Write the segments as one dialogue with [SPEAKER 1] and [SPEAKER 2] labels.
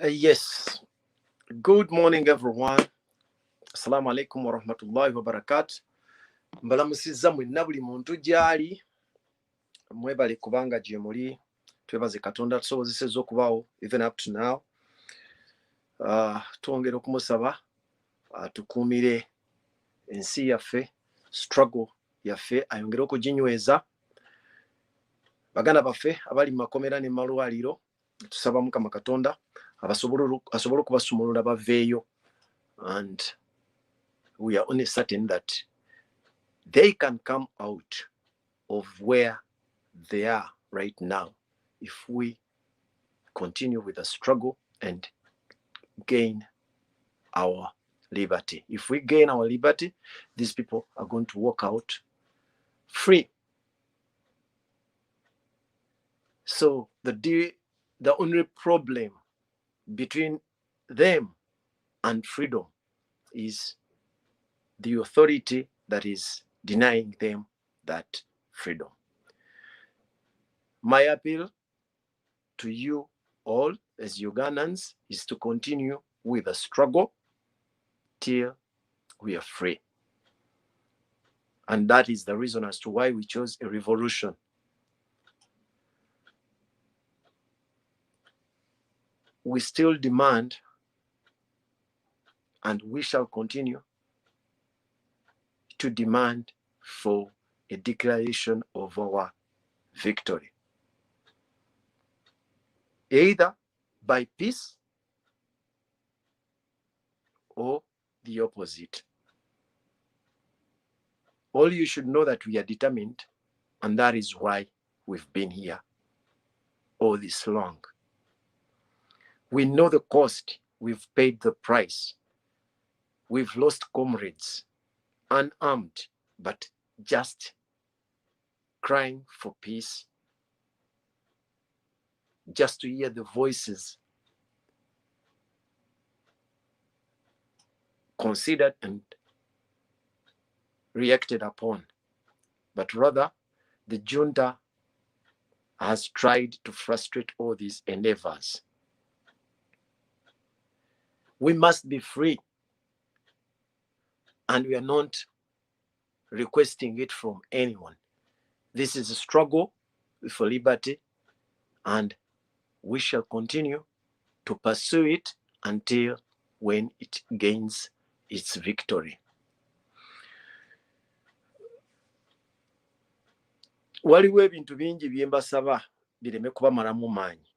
[SPEAKER 1] Yes. Good morning, everyone. Assalamu alaikum wa rahmatullahi wa barakatuh. Mbalamusizza mwenna buli muntu gyali. Mwebale kubanga gye muli. Twebaze Katonda tusobozesezza okubaawo even up to now. Twongera okumusaba tukuumire ensi yaffe, struggle yaffe ayongere okuginyweza. Baganda baffe abali mu makomera ne malwaliro tusaba Mukama Katonda asobole okubasumulula baveeyo, and we are only certain that they can come out of where they are right now if we continue with the struggle and gain our liberty. If we gain our liberty, these people are going to walk out free. So the only problem between them and freedom is the authority that is denying them that freedom. My appeal to you all as Ugandans is to continue with the struggle till we are free. And that is the reason as to why we chose a revolution. We still demand, and we shall continue to demand for a declaration of our victory, either by peace or the opposite. All you should know that we are determined, and that is why we've been here all this long. We know the cost, we've paid the price. We've lost comrades, unarmed, but just crying for peace, just to hear the voices considered and reacted upon. But rather, the junta has tried to frustrate all these endeavors. We must be free, and we are not requesting it from anyone. This is a struggle for liberty, and we shall continue to pursue it until when it gains its victory. Waliwo ebintu bingi bye mbasaba bireme kubamalamu maanyi.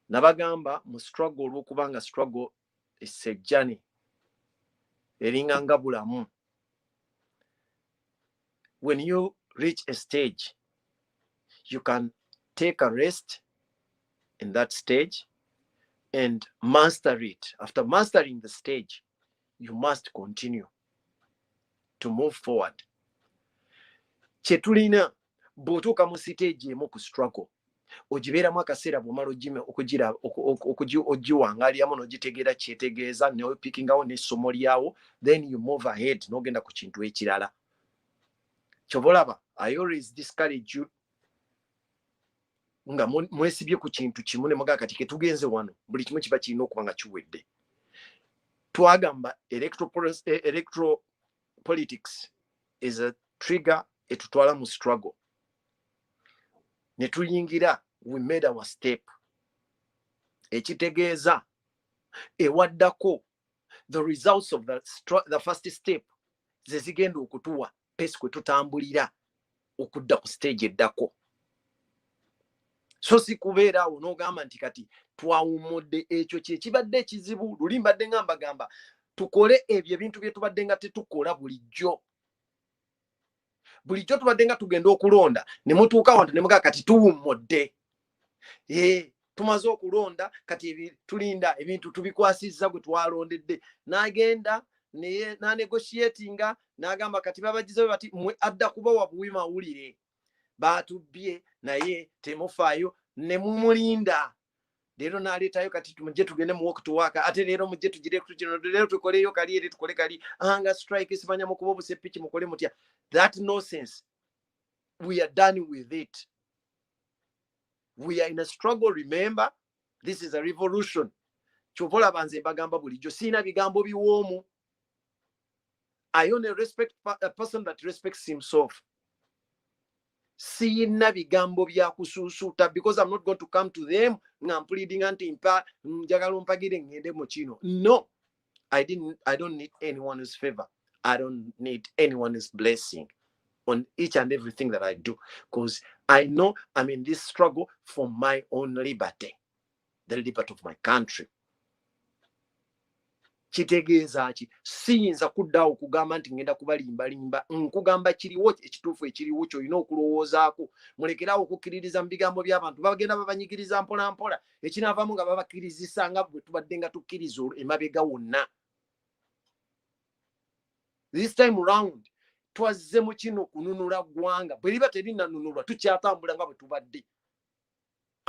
[SPEAKER 1] Nabagamba mu struggle olw'okubanga struggle essejjane eringa nga bulamu. When you reach a stage, you can take a rest in that stage and master it. After mastering the stage, you must continue to move forward. Kyetulina bw'otuuka mu stage emu ku struggle, ogibeeramu akaseera bw'omala ogiwangaliramu n'ogitegeera kyetegeeza n'opikingawo n'essomo lyawo, then you move ahead n'ogenda ku kintu ekirala. Kyova olaba, I always discourage you nga mwesibye ku kintu kimu ne mugaa kati ketugenze wano buli kimu kiba kirina okuba nga kiwedde. Twagamba electoral politics is a trigger etutwala mu struggle. Ne tuyingira, we made our step. Ekitegeeza ewaddako the results of the first step ze zigenda okutuwa pesi kwe tutambulira okudda ku stage eddako. So si kubeera awo n'ogamba nti kati twawummudde, ekyo kye kibadde ekizibu. Luli mbadde ngambagamba tukole ebyo ebintu bye tubadde nga tetukola bulijjo. Bulijjo tubadde nga tugenda okulonda ne mutuuka wantu ne mugaa kati tuwummudde. Tumaze okulonda kati tulinda ebintu tubikwasizza gwe twalondedde. N'agenda n'anegotiatinga n'agamba kati babagizeyo bati mwe adda kubawa buwi mawulire. Baatubbye naye temufaayo ne mumulinda. Leero n'aleetayo kati mujje tugende mu walk to work, ate leero mujje tugire ku kino, leero tukoleyo kali eri tukole kali, anga strike simanya mukuba obusepiki mukole mutya. That nonsense, we are done with it. We are in a struggle, remember, This is a revolution. Chovola banze bagamba bulijjo sina bigambo biwoomu. I only respect a person that respects himself. Sina bigambo bya kususuta, because I'm not going to come to them I'm pleading anti impa njagala mpagire ngende mu kino. No, I don't need anyone's favor. I don't need anyone's blessing on each and everything that I do, because I know I'm in this struggle for my own liberty, the liberty of my country. Kitegeeza ki siyinza kuddawo kugamba nti ngenda kubalimbalimba, nkugamba kiriwo ekituufu ekiriwo ky'olina okulowoozaako. Mulekerawo okukkiririza mu bigambo by'abantu bagenda babanyigiriza mpola mpola, ekinaavaamu nga babakkirizisa nga bwe tubadde nga tukkiriza emabega wonna. This time round twazze mu kino kununula ggwanga, bwe liba terinanunulwa tukyatambula nga bwe tubadde,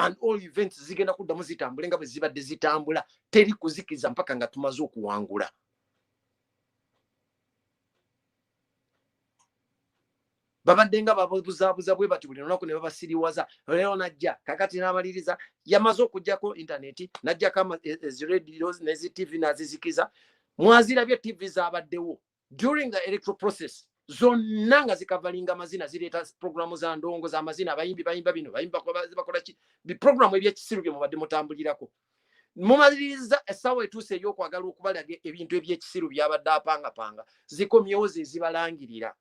[SPEAKER 1] and all events zigenda kuddamu zitambule nga bwe zibadde zitambula, teri kuzikiza mpaka nga tumaze okuwangula. Babadde nga babuzaabuza bwe bati buli lunaku ne babasiriwaza. Leero najja kakati n'amaliriza, yamaze okugjako intaneti, najjako eziradios n'ezitv n'azizikiza. Mwazirabye tv zaabaddewo during the electoral process, zonna nga zikavalinga amazina, zireeta programu za ndongo za mazina, abayimbi bayimba bino, bayimba bakola ki, biprogramu ebyekisiru bye mubadde mutambulirako. Mumaliriza essaawa etuuse ey'okwagala okubalaga ebintu ebyekisiru byabadde apangapanga, zikomyewo ze zibalangirira.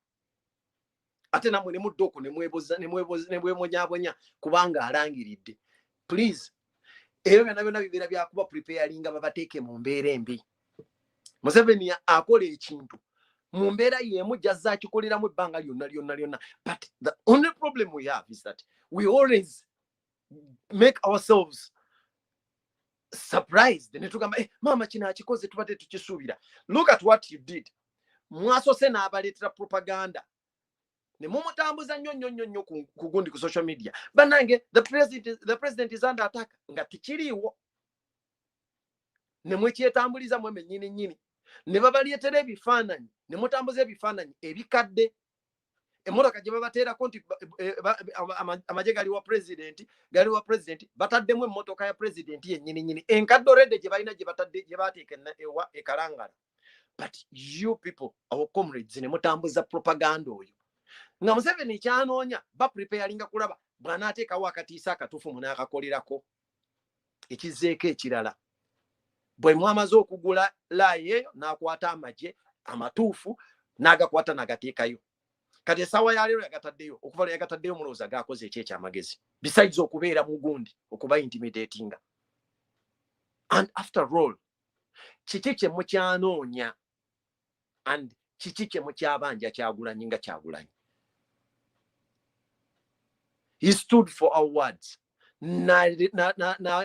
[SPEAKER 1] Ate namwe ne mudde okwo ne mwemonyaabonya kubanga alangiridde. Please, ebyo byonna bibeera byakuba preparinga babateeke mu mbeera embi. Museveni akola ekintu mu mbeera y'emu gy'azza akikoleramu ebbanga lyonna. But the only problem we have is that we always make ourselves surprised. Ne tugamba, maama kino akikoze tubadde tukisuubira. Look at what you did. Mwasose n'abaleetera propaganda. Ne mumutambuza nnyo ku gundi ku social media. Banange, the president is under attack. Nga tikiriiwo. Ne mwekyetambuliza mweme nnyini. Ne babaleetera ebifaananyi. Ne mutambuza ebifaananyi ebikadde. Emmotoka gye babateerako nti amagye gali wa president, bataddemu emmotoka ya president yennyini. Enkadde already gye balina gye baateeka ewa ekalangala. But you people, our comrades, ne mutambuza propaganda oyo. Nga Museveni kyanoonya bapreparinga kulaba bw'anaateekawo akatiisa akatuufu munaakakolerako. Ekizzeeko ekirala, bwe mwamaze okugula laayi eyo n'akwata amagye amatuufu n'agakwata n'agateekayo. Kati essaawa ya leero yagataddeyo, okuva lwe yagataddeyo mulowooza gaakoze eki ekyamagezi, besides okubeera mu gundi okuba intimidatinga. And after all, kiki kye mukyanoonya and kiki kye mukyabanja Kyagulanyi nga Kyagulanyi? He stood for our words. Na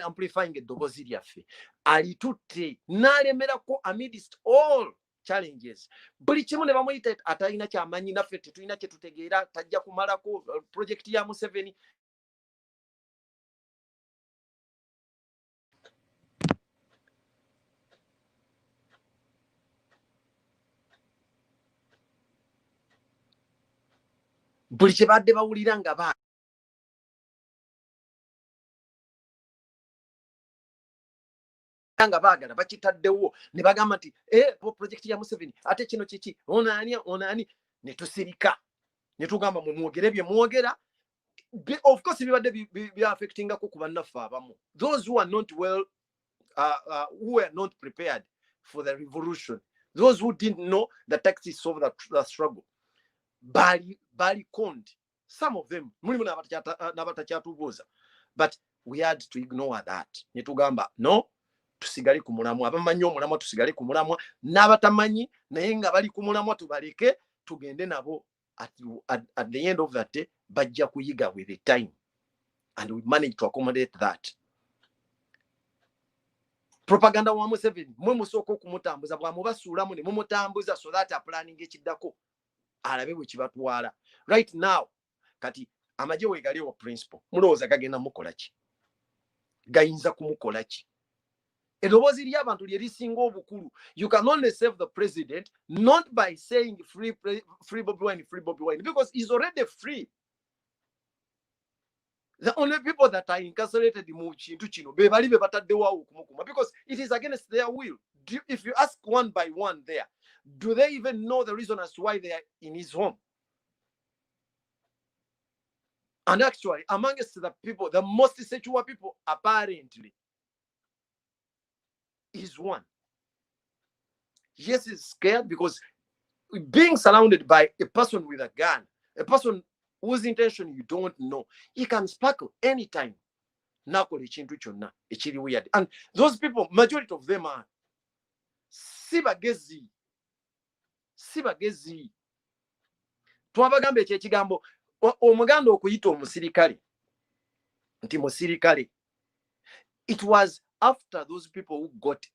[SPEAKER 1] amplifying eddoboozi lyaffe. Alitutte n'alemerako amidst all challenges. Buli kimu ne bamuyita atalina kyamanyi, naffe tetulina kye tutegeera, tajja kumalako project ya Museveni. Buli kye badde bawulira nga baagala bakitaddewo ne bagamba nti project ya Museveni ate kino kiki onaani ne tusirika ne tugamba mwogere bye mwogera. Of course bibadde byaffectingako ku bannaffe abamu, those who are not well, who were not prepared for the revolution, those who didn't know the tactics of the struggle. Bali conned, some of them mulimu n'abatakyatubuuza, but we had to ignore that. Ne tugamba no, tusigale ku mulamwa. Abamanyi omulamwa tusigale ku mulamwa, n'abatamanyi naye nga bali ku mulamwa tubaleke tugende nabo. At the end of that day bajja kuyiga with the time, and we managed to accommodate that. Propaganda wa Museveni mwe musooka okumutambuza, bwamubasuulamu ne mumutambuza so that planning ekiddako alabe bwe kibatwala. Right now kati amagye weegali wa principle, mulowooza gagenda mukola ki? Gayinza kumukola ki? Eddoboozi ly'abantu lye lisinga obukulu. You can only save the president not by saying free Bobi Wine, because he's already free. The only people that are incarcerated in chintu kino be bali be bataddewo okumukuma, because it is against their will. If you ask one by one there, do they even know the reason as to why they are in his home? And actually, amongst the people, the most sexual people apparently is one. Yes, he's scared because being surrounded by a person with a gun, a person whose intention you don't know, he can sparkle anytime. It's really weird. And those people, majority of them are sibagezi. Twabagambe ekigambo omuganda okuyita omusirikale nti musirikale. It was after those people who got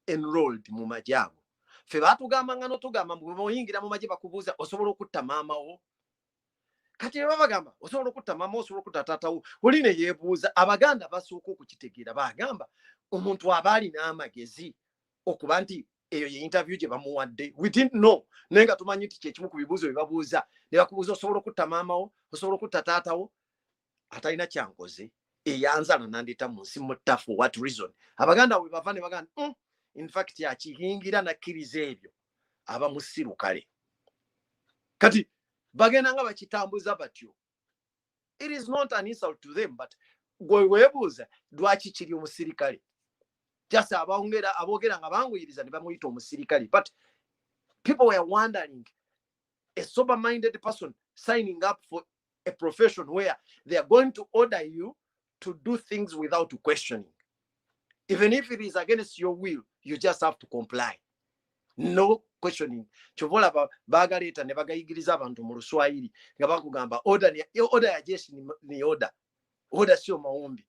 [SPEAKER 1] enrolled mu magye ago. Ffe baatugamba nga notugamba bw'oyingira mu magye bakubuuza osobola okutta maama wo. Kati babagamba osobola okutta maama wo, osobola okutta taata wo. Oli ne yeebuuza. Abaganda basooka okukitegeera, bagamba omuntu aba alina amagezi okuba nti eyo ye interview gye bamuwadde. We didn't know. Naye nga tumanyi nti kyekimu ku bibuuzo bye babuuza. Ne bakubuuza osobola okutta maama wo, osobola okutta taata wo. Atalina kyankoze eyanzala nandita mu nsi mutta for what reason? Abaganda we bava ne bagamba in fact yakihingira nakkiriza ebyo aba musiru kale. Kati bagenda nga bakitambuza batyo. It is not an insult to them, but gwe weebuuza lwaki kiri omusirikale. Just aboogera nga banguyiriza ne bamuyita omusirikale. But people were wondering, a sober-minded person signing up for a profession where they are going to order you to do things without questioning. Even if it is against your will, you just have to comply. No questioning. Chovola bagaleta ne bagayigiriza abantu mu Luswayiri nga bakugamba order ya jeshi ni order. Order sio maombi.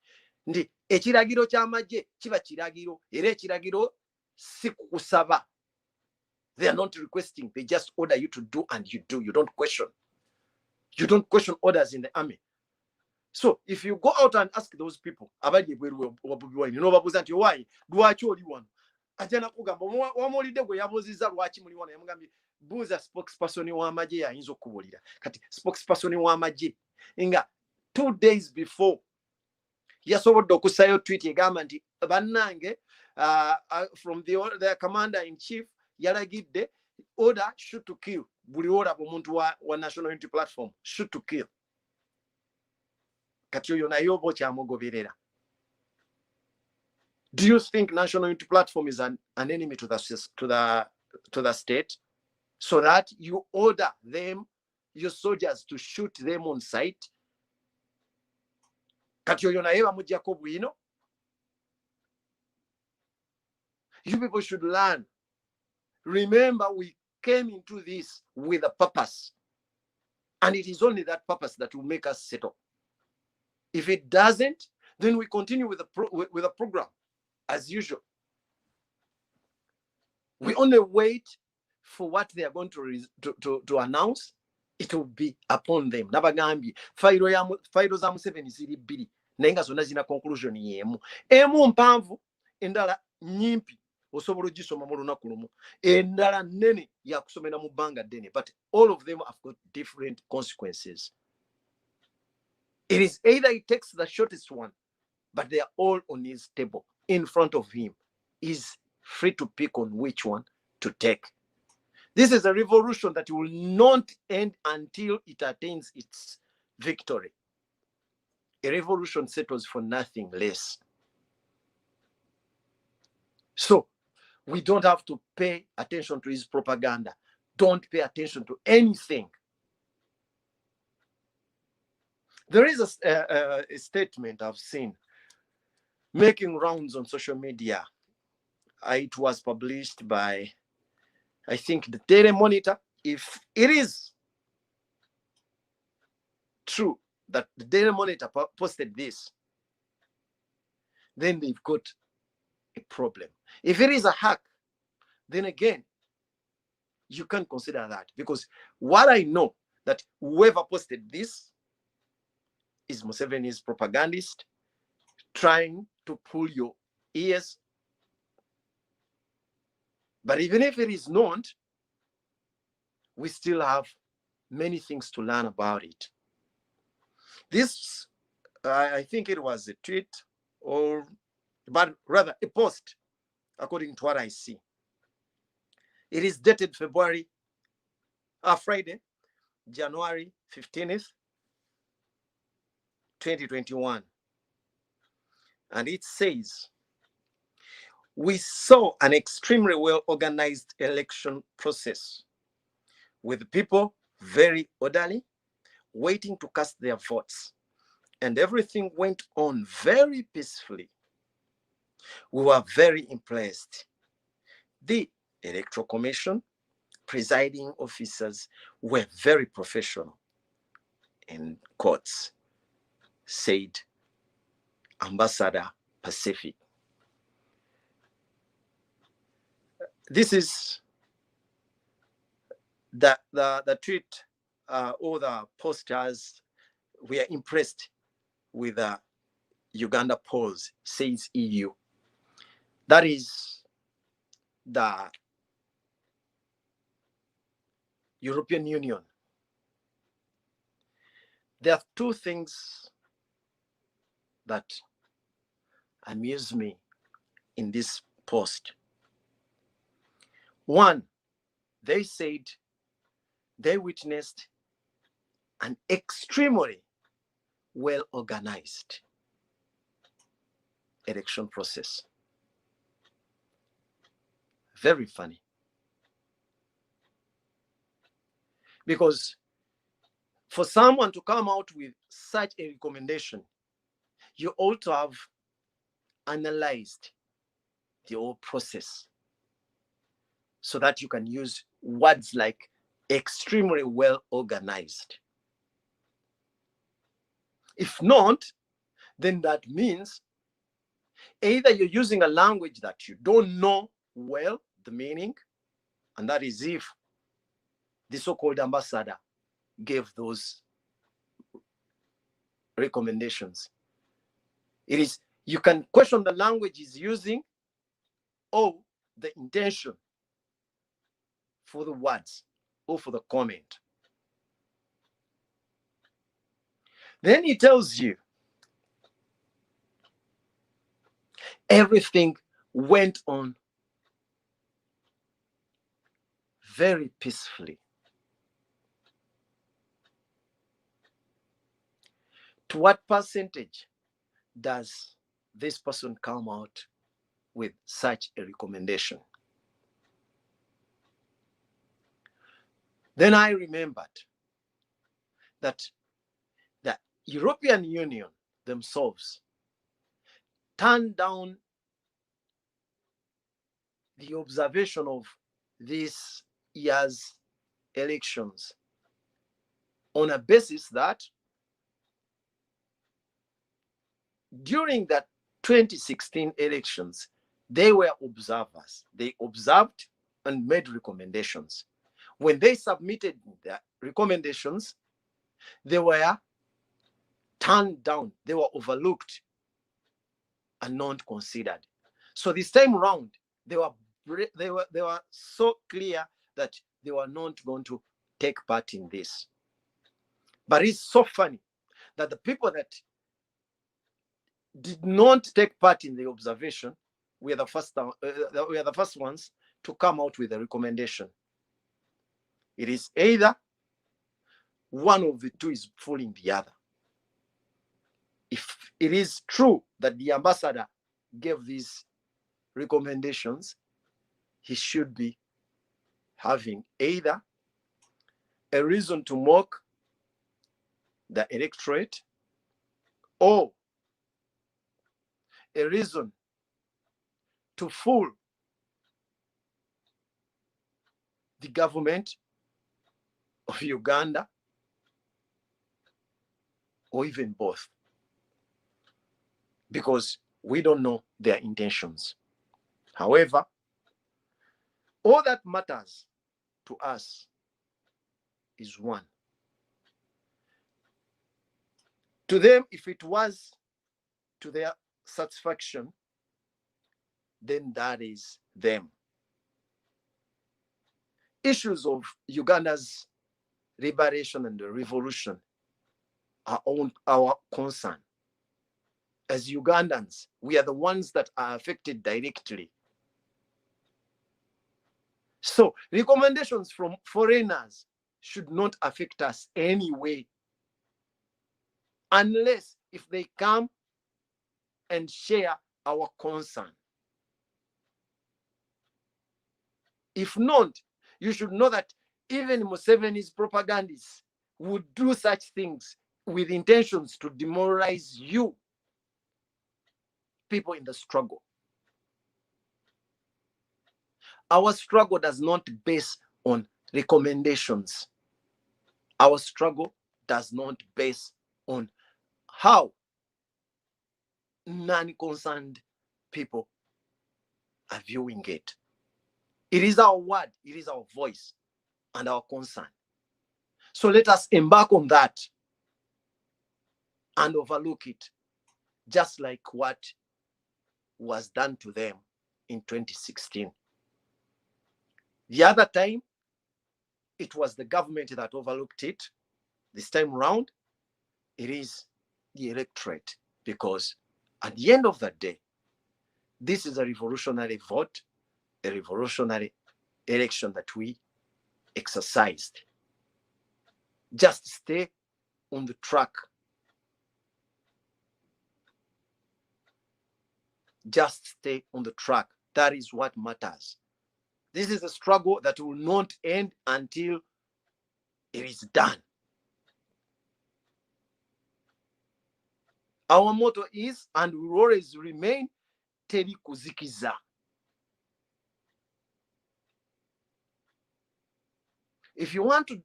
[SPEAKER 1] Ndi ekiragiro ky'amagye kiba kiragiro era ekiragiro si kusaba. They are not requesting, they just order you to do and you do. You don't question. You don't question orders in the army. So if you go out and ask those people abali bweru wabubiwa no babuza nti why lwaki oli wano ajana kugamba wamulide gwe yabuziza lwaki muli wano yamugambye buza spokesperson wa magye yayinza okubulira. Kati spokesperson wa magye nga 2 days before yasobodde okusayo tweet egamba nti bannange from the commander in chief yalagidde order shoot to kill. Buli olaba omuntu wa National Unity Platform shoot to kill. Kati oyo naye oba okyamugoberera. Do you think National Unity Platform is an enemy to the state, so that you order them, your soldiers, to shoot them on sight? Kati oyo naye bamuggyako bwino. You people should learn. Remember, we came into this with a purpose, and it is only that purpose that will make us settle. If it doesn't, then we continue with the program as usual. We only wait for what they are going to announce. It will be upon them. Nabagambi fairo za Museveni ziri bbiri naye nga zonna zina conclusion yemu. Emu mpanvu endala nyimpi osobola ogisoma mu lunaku lumu. Endala nnene yakusomera mu bbanga ddene. But all of them have got different consequences. It is either he takes the shortest one, but they are all on his table in front of him. He's free to pick on which one to take. This is a revolution that will not end until it attains its victory. A revolution settles for nothing less. So we don't have to pay attention to his propaganda. Don't pay attention to anything. There is a statement I've seen making rounds on social media. It was published by, I think, the Daily Monitor. If it is true that the Daily Monitor posted this, then they've got a problem. If it is a hack, then again, you can't consider that, because what I know that whoever posted this is Museveni's propagandist trying to pull your ears. But even if it is not, we still have many things to learn about it. This I think it was a tweet, but rather a post, according to what I see. It is dated Friday, January 15th, 2021. And it says, we saw an extremely well-organized election process with people very orderly, waiting to cast their votes. And everything went on very peacefully. We were very impressed. The Electoral Commission presiding officers were very professional, in quotes, said Ambassador Pacific. This is the tweet or the posters. We are impressed with the Uganda polls, says EU. That is the European Union. There are two things that amuse me in this post. One, they said they witnessed an extremely well-organized election process. Very funny. Because for someone to come out with such a recommendation, you ought to have analyzed the whole process so that you can use words like extremely well organized. If not, then that means either you're using a language that you don't know well the meaning, and that is if the so-called ambassador gave those recommendations. It is, you can question the language he's using or the intention for the words or for the comment. Then he tells you everything went on very peacefully. To what percentage does this person come out with such a recommendation? Then I remembered that the European Union themselves turned down the observation of this year's elections on a basis that during the 2016 elections, they were observers. They observed and made recommendations. When they submitted their recommendations, they were turned down, they were overlooked and not considered. So this time around, they were so clear that they were not going to take part in this. But it's so funny that the people that did not take part in the observation were the first ones to come out with a recommendation. It is either one of the two is fooling the other. If it is true that the ambassador gave these recommendations, he should be having either a reason to mock the electorate or a reason to fool the government of Uganda, or even both, because we don't know their intentions. However, all that matters to us is one. To them, if it was to their satisfaction, then that is them. Issues of Uganda's liberation and the revolution are our concern. as Ugandans, we are the ones that are affected directly. So recommendations from foreigners should not affect us anyway, unless if they come and share our concern. If not, you should know that even Museveni's propagandists would do such things with intentions to demoralize you, people in the struggle. Our struggle does not base on recommendations. Our struggle does not base on how non-concerned people are viewing it. It is our word, it is our voice and our concern. So let us embark on that and overlook it, just like what was done to them in 2016. The other time, it was the government that overlooked it. This time around, it is the electorate, because at the end of the day, this is a revolutionary vote, a revolutionary election that we exercised. Just stay on the track. Just stay on the track. That is what matters. This is a struggle that will not end until it is done. Our motto is, and will always remain, teri kuzikiza. If you want to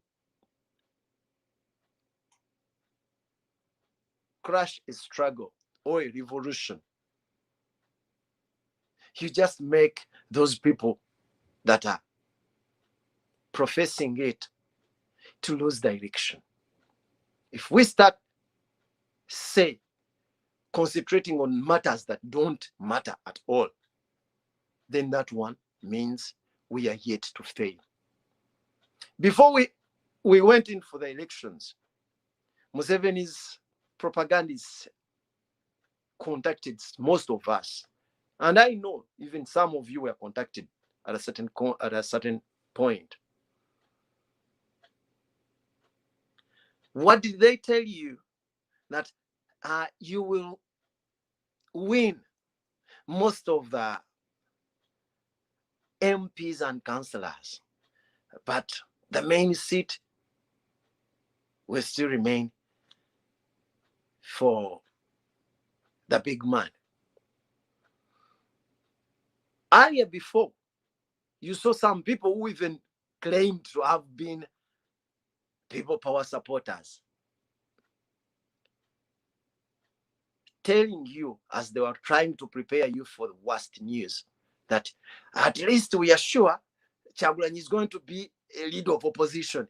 [SPEAKER 1] crush a struggle or a revolution, you just make those people that are professing it to lose direction. If we start, say, concentrating on matters that don't matter at all, then that one means we are yet to fail. Before we went in for the elections, Museveni's propagandists contacted most of us. And I know even some of you were contacted at a certain point. What did they tell you? That you will win most of the MPs and councillors, but the main seat will still remain for the big man. Earlier, before, you saw some people who even claimed to have been People Power supporters, telling you, as they were trying to prepare you for the worst news, that at least we are sure Kyagulanyi is going to be a leader of opposition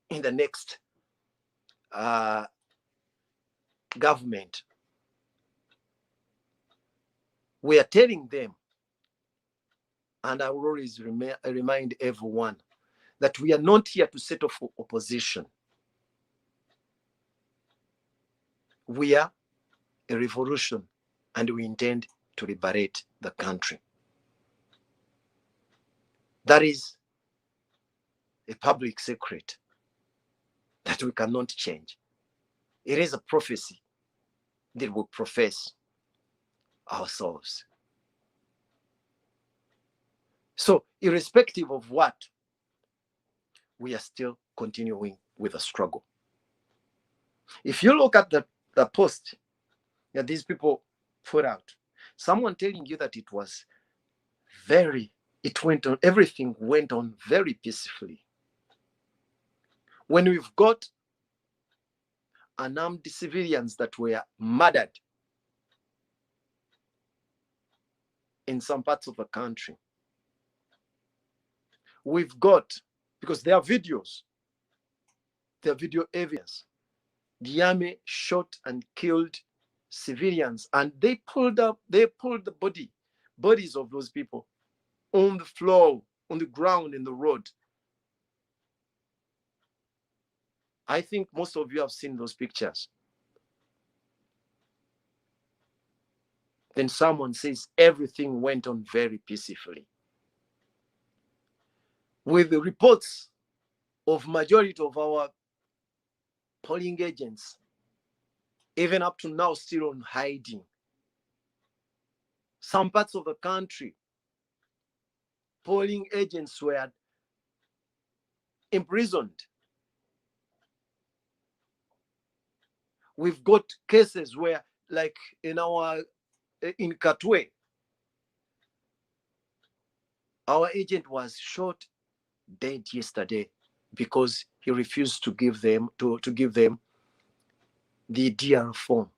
[SPEAKER 1] in the next government. We are telling them, and I will always remind everyone, that we are not here to settle for opposition. We are a revolution, and we intend to liberate the country. That is a public secret that we cannot change. It is a prophecy that we profess ourselves. So, irrespective of what, we are still continuing with the struggle. If you look at the post that these people put out, someone telling you that everything went on very peacefully. When we've got unarmed civilians that were murdered in some parts of the country, we've got, because there are videos, there are video evidence, the army shot and killed civilians, and they pulled the bodies of those people on the floor, on the ground, in the road. I think most of you have seen those pictures. then someone says everything went on very peacefully. With the reports of majority of our polling agents, even up to now, still on hiding. Some parts of the country, polling agents were imprisoned. We've got cases where, like in Katwe, our agent was shot dead yesterday because he refused to give them the DR form.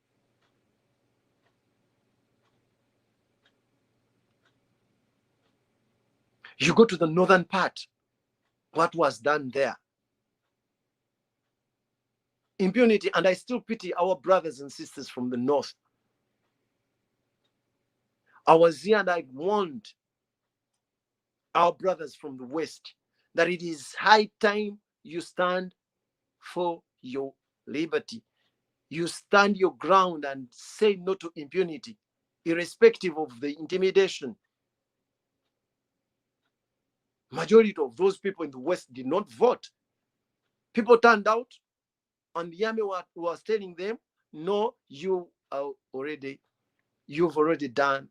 [SPEAKER 1] You go to the northern part, what was done there? Impunity, and I still pity our brothers and sisters from the north. I was here and I warned our brothers from the west that it is high time you stand for your liberty. You stand your ground and say no to impunity, irrespective of the intimidation. Majority of those people in the west did not vote. People turned out, and the army was telling them, no, you've already done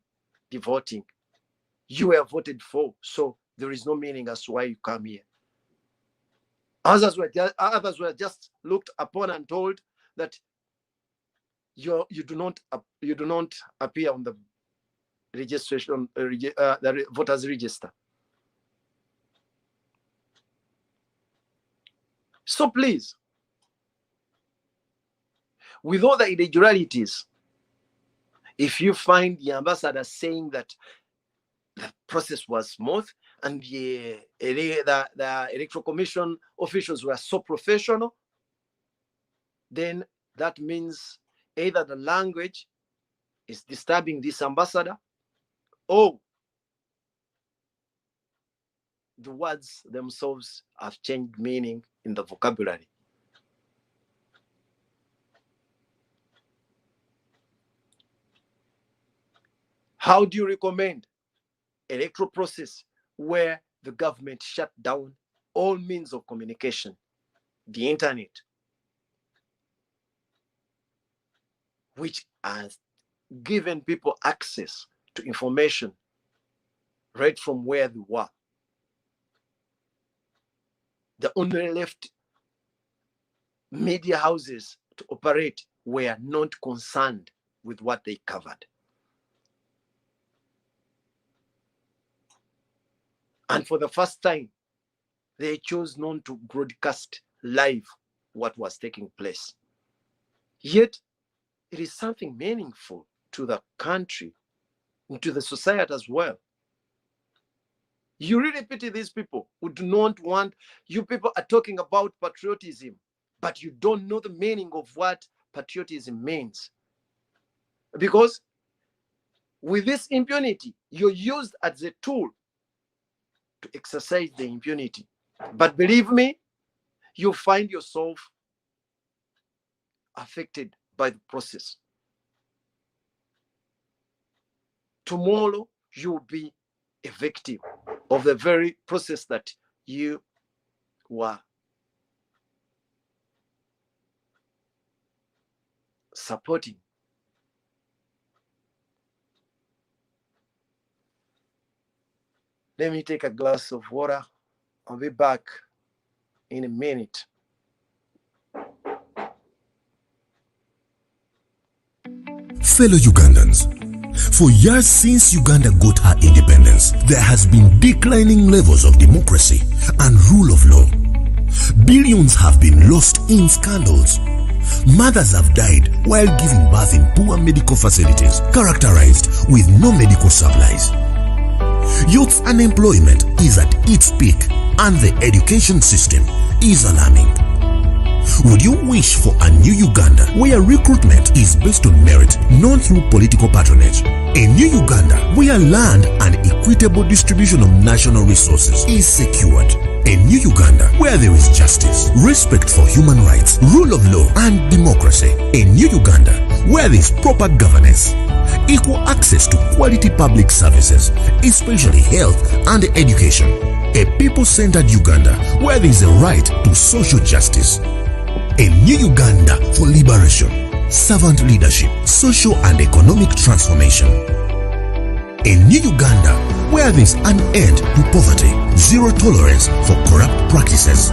[SPEAKER 1] the voting. You were voted for, so there is no meaning as to why you come here. Others were just looked upon and told that you do not appear on the registration, the voters register. So please, with all the irregularities, if you find the ambassador saying that the process was smooth and the electoral commission officials were so professional, then that means either the language is disturbing this ambassador or the words themselves have changed meaning in the vocabulary. How do you recommend electoral process where the government shut down all means of communication, the internet, which has given people access to information right from where they were? The only left media houses to operate were not concerned with what they covered. And for the first time, they chose not to broadcast live what was taking place. Yet, it is something meaningful to the country and to the society as well. You really pity these people who do not want, you people are talking about patriotism, but you don't know the meaning of what patriotism means. Because with this impunity, you're used as a tool to exercise the impunity. But believe me, you find yourself affected by the process. Tomorrow, you will be a victim of the very process that you were supporting. Let me take a glass of water. I'll be back in a minute.
[SPEAKER 2] Fellow Ugandans, for years since Uganda got her independence, there has been declining levels of democracy and rule of law. Billions have been lost in scandals. Mothers have died while giving birth in poor medical facilities, characterized with no medical supplies. Youth unemployment is at its peak, and the education system is alarming. Would you wish for a new Uganda where recruitment is based on merit, not through political patronage? A new Uganda where land and equitable distribution of national resources is secured. A new Uganda where there is justice, respect for human rights, rule of law, and democracy. A new Uganda where there is proper governance. equal access to quality public services, especially health and education. A people-centered Uganda where there is a right to social justice. A new Uganda for liberation, servant leadership, social and economic transformation. A new Uganda where there is an end to poverty, zero tolerance for corrupt practices,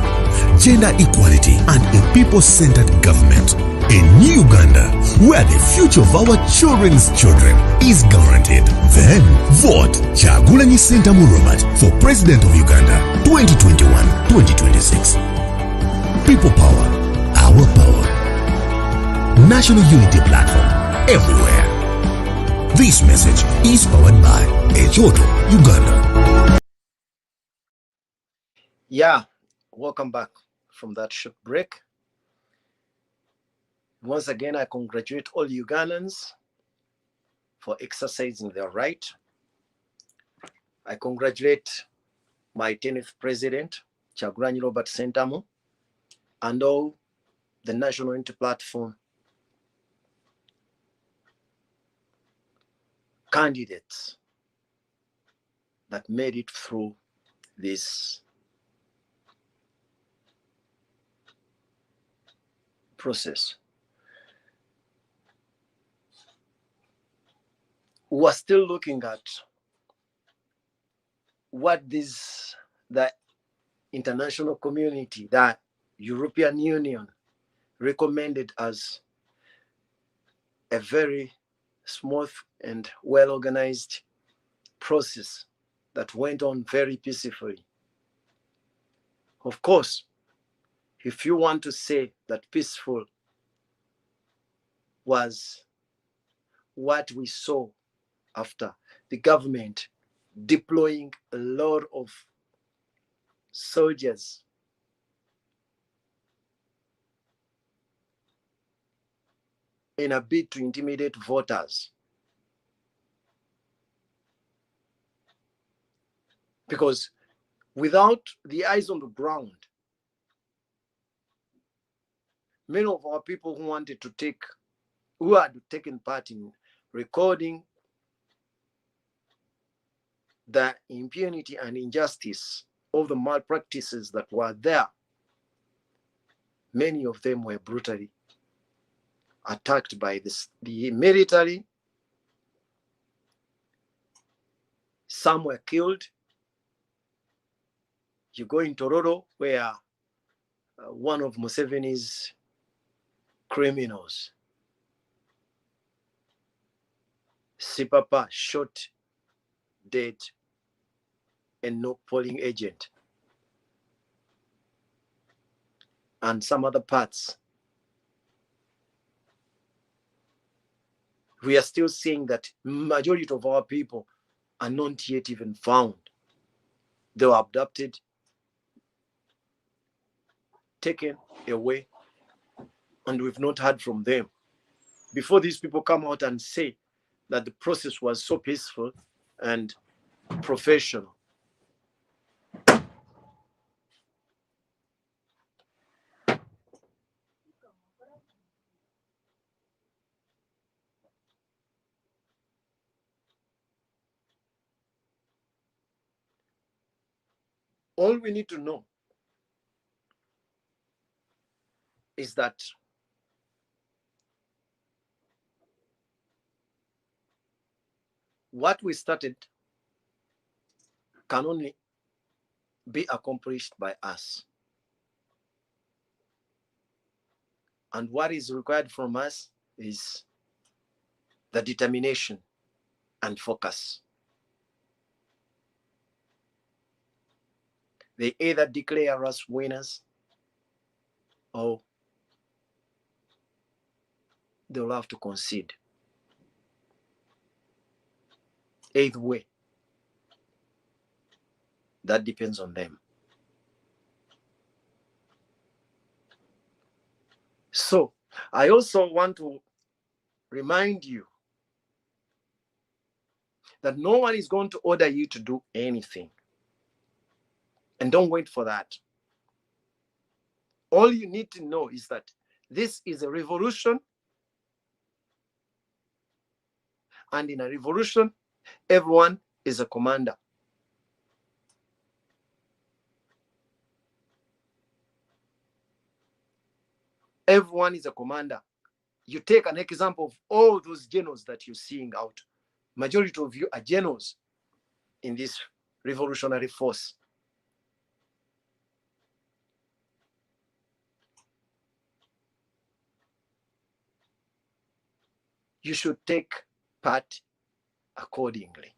[SPEAKER 2] gender equality and a people-centered government. A new Uganda where the future of our children's children is guaranteed. Then vote Kyagulanyi Ssentamu Robert for President of Uganda 2021-2026. People power, our power. National Unity Platform, everywhere. This message is powered by Echoto, Uganda.
[SPEAKER 1] Yeah, welcome back from that short break. Once again, I congratulate all Ugandans for exercising their right. I congratulate my 10th president, Kyagulanyi Robert Ssentamu, and all the National Unity Platform candidates that made it through this process. We are still looking at what the international community, the European Union, recommended as a very smooth and well-organized process that went on very peacefully. Of course, if you want to say that peaceful was what we saw after the government deploying a lot of soldiers in a bid to intimidate voters. Because without the eyes on the ground, many of our people who had taken part in recording the impunity and injustice of the malpractices that were there, many of them were brutally attacked by the military. Some were killed. You go in Tororo, where one of Museveni's criminals, Sipapa, shot dead a no polling agent, and some other parts. We are still seeing that majority of our people are not yet even found. They were abducted, taken away, and we've not heard from them. Before these people come out and say that the process was so peaceful and professional. All we need to know is that what we started can only be accomplished by us. And what is required from us is the determination and focus. They either declare us winners or they'll have to concede. Either way, that depends on them. So I also want to remind you that no one is going to order you to do anything. And don't wait for that. All you need to know is that this is a revolution, And in a revolution, everyone is a commander. Everyone is a commander. You take an example of all those generals that you're seeing out. Majority of you are generals in this revolutionary force. You should take part accordingly.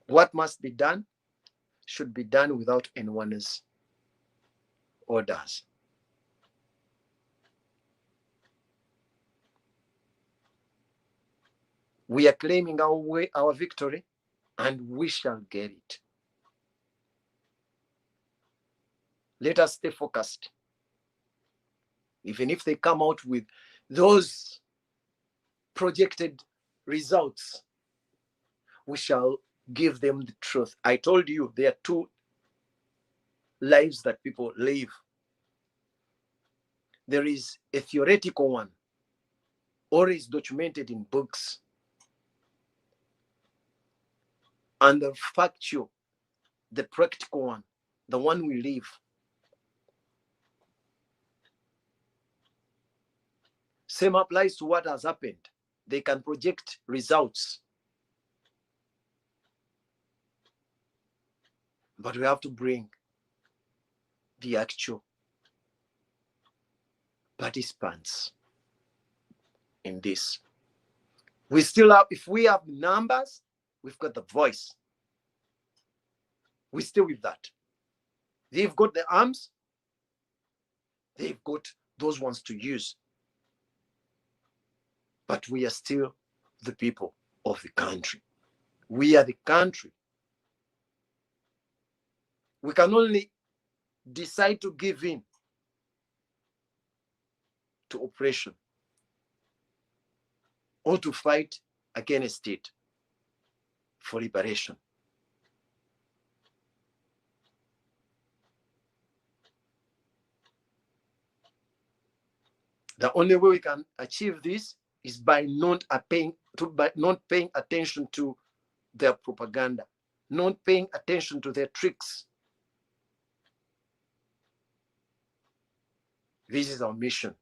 [SPEAKER 1] What must be done should be done without anyone's orders. We are claiming our victory, and we shall get it. Let us stay focused. Even if they come out with those projected results, we shall give them the truth. I told you there are two lives that people live. There is a theoretical one, always documented in books, and the factual, the practical one, the one we live. Same applies to what has happened. They can project results, but we have to bring the actual participants in this. We still have, if we have numbers, we've got the voice. We still with that. They've got the arms, they've got those ones to use. But we are still the people of the country. We are the country. We can only decide to give in to oppression or to fight against it for liberation. The only way we can achieve this is by not paying attention to their propaganda, not paying attention to their tricks. This is our mission.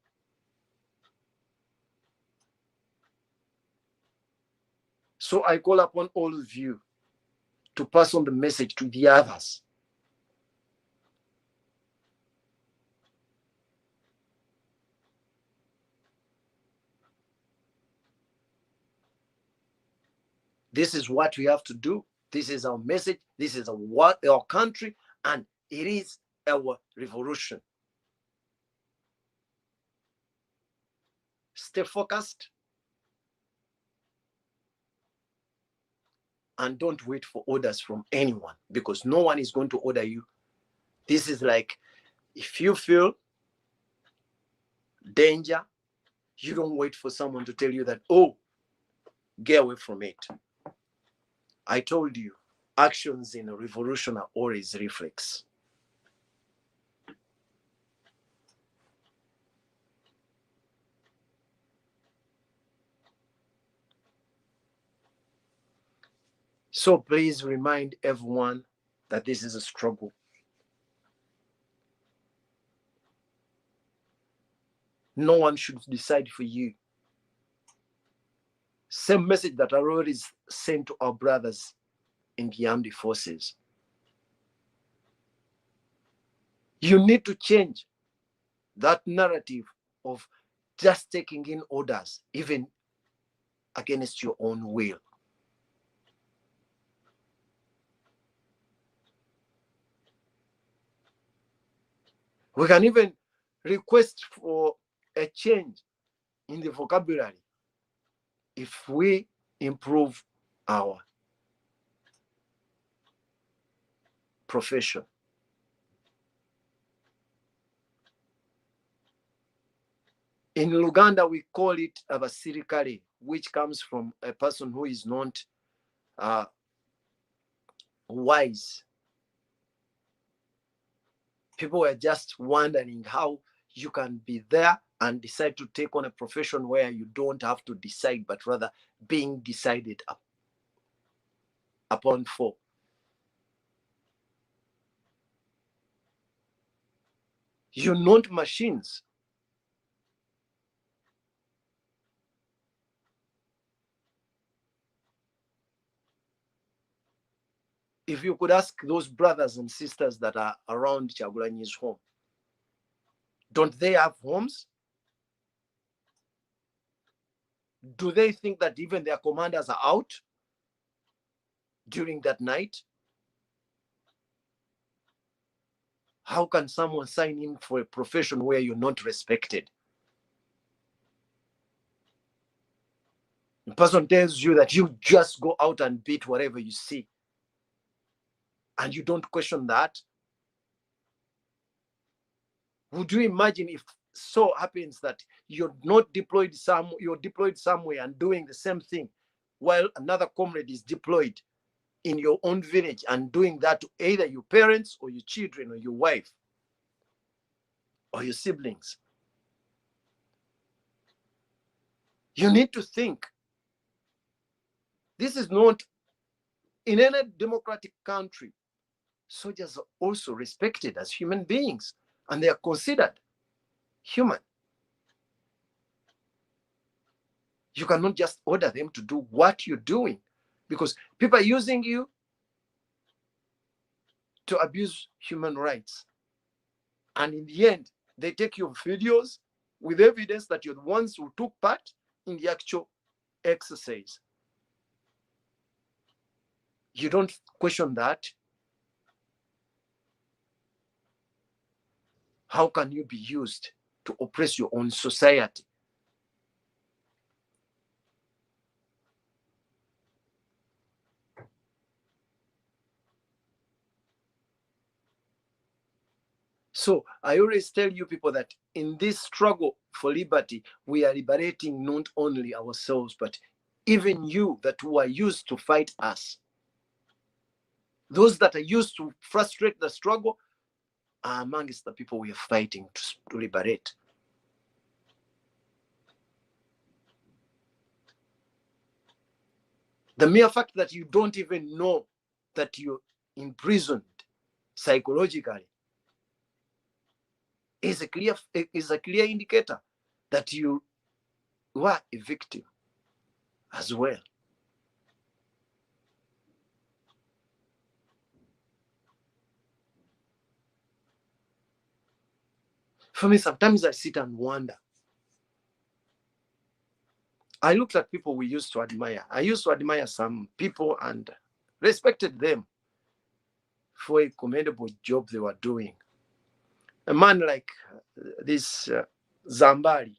[SPEAKER 1] So I call upon all of you to pass on the message to the others. This is what we have to do. This is our message. This is our country, and it is our revolution. Stay focused and don't wait for orders from anyone, because no one is going to order you. This is like, if you feel danger, you don't wait for someone to tell you that, oh, get away from it. I told you, actions in a revolution are always reflex. So please remind everyone that this is a struggle. No one should decide for you. Same message that I already sent to our brothers in the armed forces. You need to change that narrative of just taking in orders, even against your own will. We can even request for a change in the vocabulary if we improve our profession. In Luganda, we call it abasirikale, which comes from a person who is not wise. People were just wondering how you can be there and decide to take on a profession where you don't have to decide, but rather being decided upon for. You're not machines. If you could ask those brothers and sisters that are around Chagulanyi's home, don't they have homes? Do they think that even their commanders are out during that night? How can someone sign in for a profession where you're not respected? The person tells you that you just go out and beat whatever you see, and you don't question that. Would you imagine if so happens that you're deployed somewhere and doing the same thing while another comrade is deployed in your own village and doing that to either your parents or your children or your wife or your siblings? You need to think. This is not in any democratic country. Soldiers are also respected as human beings, and they are considered human. You cannot just order them to do what you're doing, because people are using you to abuse human rights. And in the end, they take your videos with evidence that you're the ones who took part in the actual exercise. You don't question that. How can you be used to oppress your own society? So I always tell you people that in this struggle for liberty, we are liberating not only ourselves, but even you that who are used to fight us. Those that are used to frustrate the struggle are amongst the people we are fighting to liberate. The mere fact that you don't even know that you're imprisoned psychologically is a clear indicator that you were a victim as well. For me, sometimes I sit and wonder. I looked at people we used to admire. I used to admire some people and respected them for a commendable job they were doing. A man like this Zambari,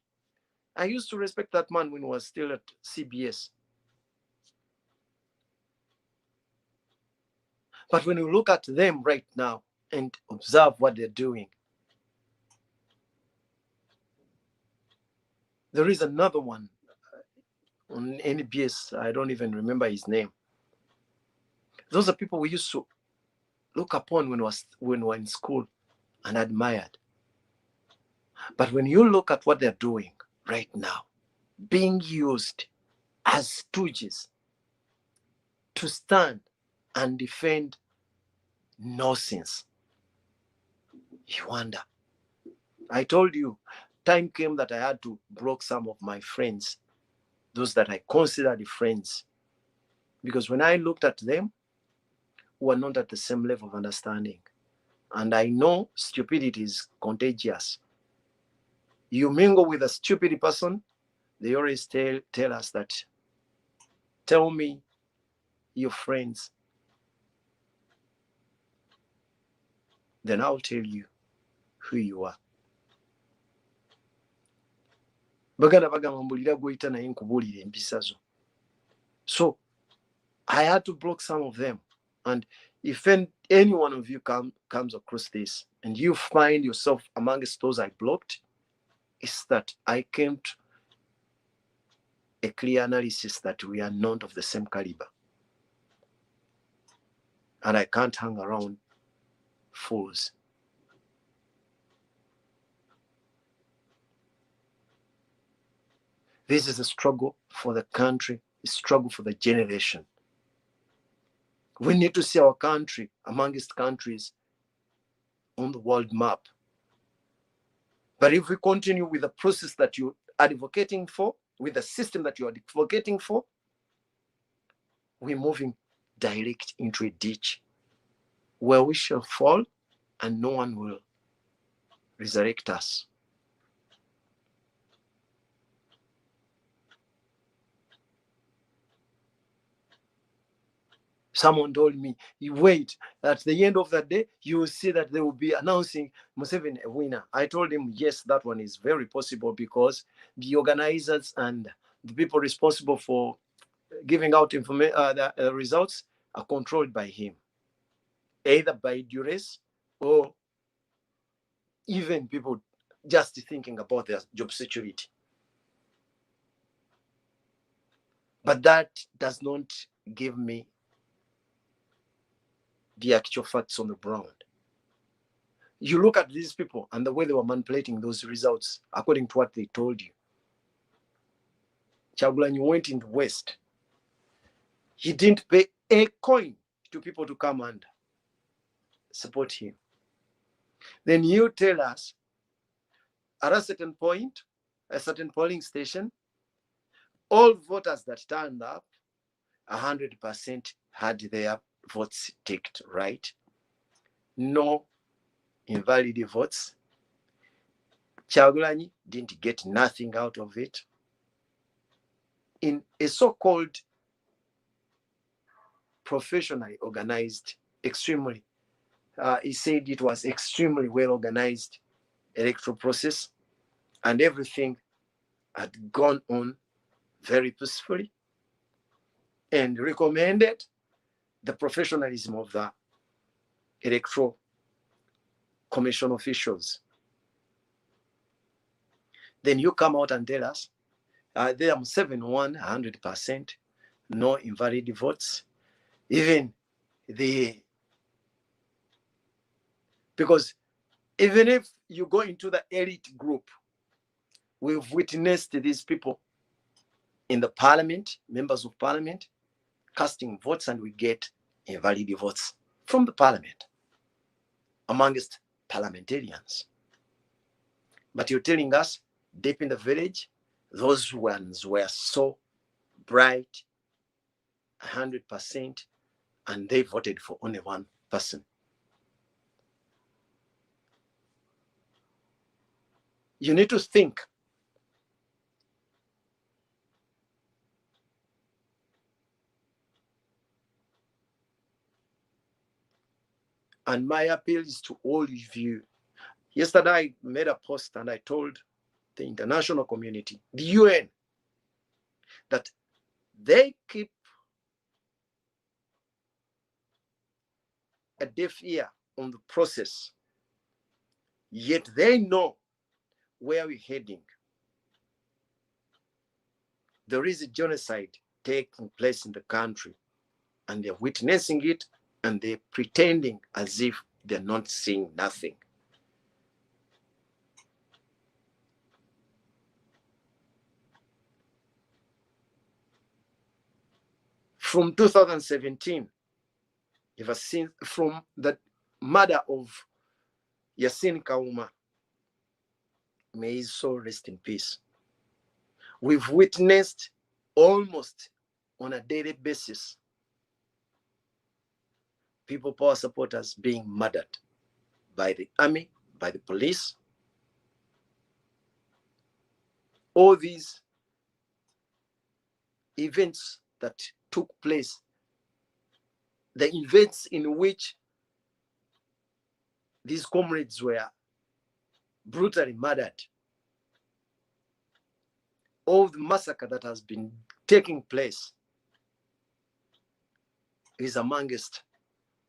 [SPEAKER 1] I used to respect that man when he was still at CBS. But when you look at them right now and observe what they're doing, there is another one on NBS. I don't even remember his name. Those are people we used to look upon when we were in school and admired. But when you look at what they're doing right now, being used as stooges to stand and defend nonsense, you wonder. I told you, time came that I had to block some of my friends, those that I considered friends, because when I looked at them, we were not at the same level of understanding. And I know stupidity is contagious. You mingle with a stupid person, they always tell us that, tell me your friends, then I'll tell you who you are. Baganda bagamba mbulira gwita naye nkubuulira empisa zo. So I had to block some of them. And if any one of you comes across this and you find yourself amongst those I blocked, it's that I came to a clear analysis that we are not of the same caliber. And I can't hang around fools. This is a struggle for the country, a struggle for the generation. We need to see our country amongst countries on the world map. But if we continue with the process that you're advocating for, with the system that you're advocating for, we're moving direct into a ditch where we shall fall and no one will resurrect us. Someone told me, you wait, at the end of the day, you will see that they will be announcing Museveni a winner. I told him, yes, that one is very possible because the organizers and the people responsible for giving out the results are controlled by him, either by duress or even people just thinking about their job security. But that does not give me the actual facts on the ground. You look at these people and the way they were manipulating those results according to what they told you. Kyagulanyi went in the West. He didn't pay a coin to people to come and support him. Then you tell us at a certain point, a certain polling station, all voters that turned up, 100% had their votes ticked, right? No invalid votes. Kyagulanyi didn't get nothing out of it. In a so-called professionally organized, extremely, he said it was extremely well organized electoral process, and everything had gone on very peacefully, and recommended the professionalism of the electoral commission officials. Then you come out and tell us they are 7-1, 100%, no invalid votes. Even because even if you go into the elite group, we've witnessed these people in the parliament, members of parliament, casting votes, and we get invalid votes from the parliament amongst parliamentarians. But you're telling us deep in the village, those ones were so bright, 100%, and they voted for only one person. You need to think. And my appeal is to all of you. Yesterday, I made a post and I told the international community, the UN, that they keep a deaf ear on the process, yet they know where we're heading. There is a genocide taking place in the country, and they're witnessing it, and they're pretending as if they're not seeing nothing. From 2017, ever since, from the murder of Yasin Kauma, may his soul rest in peace, we've witnessed almost on a daily basis people power supporters being murdered by the army, by the police. All these events that took place, the events in which these comrades were brutally murdered, all the massacre that has been taking place is amongst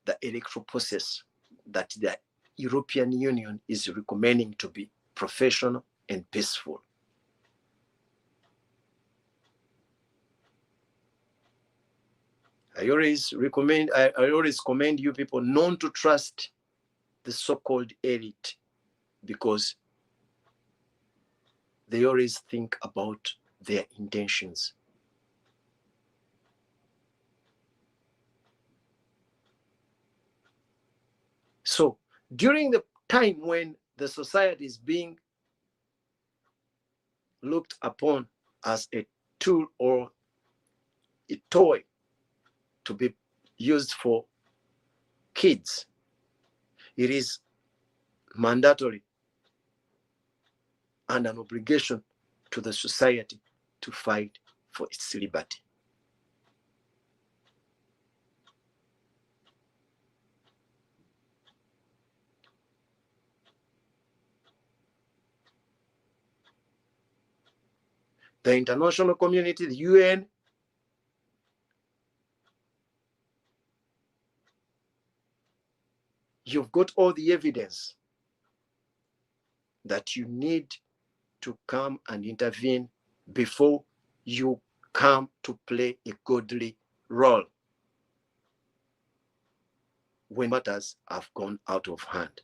[SPEAKER 1] the electoral process that the European Union is recommending to be professional and peaceful. I always commend you people not to trust the so-called elite, because they always think about their intentions. So during the time when the society is being looked upon as a tool or a toy to be used for kids, it is mandatory and an obligation to the society to fight for its liberty. The international community, the UN, you've got all the evidence that you need to come and intervene before you come to play a godly role when matters have gone out of hand.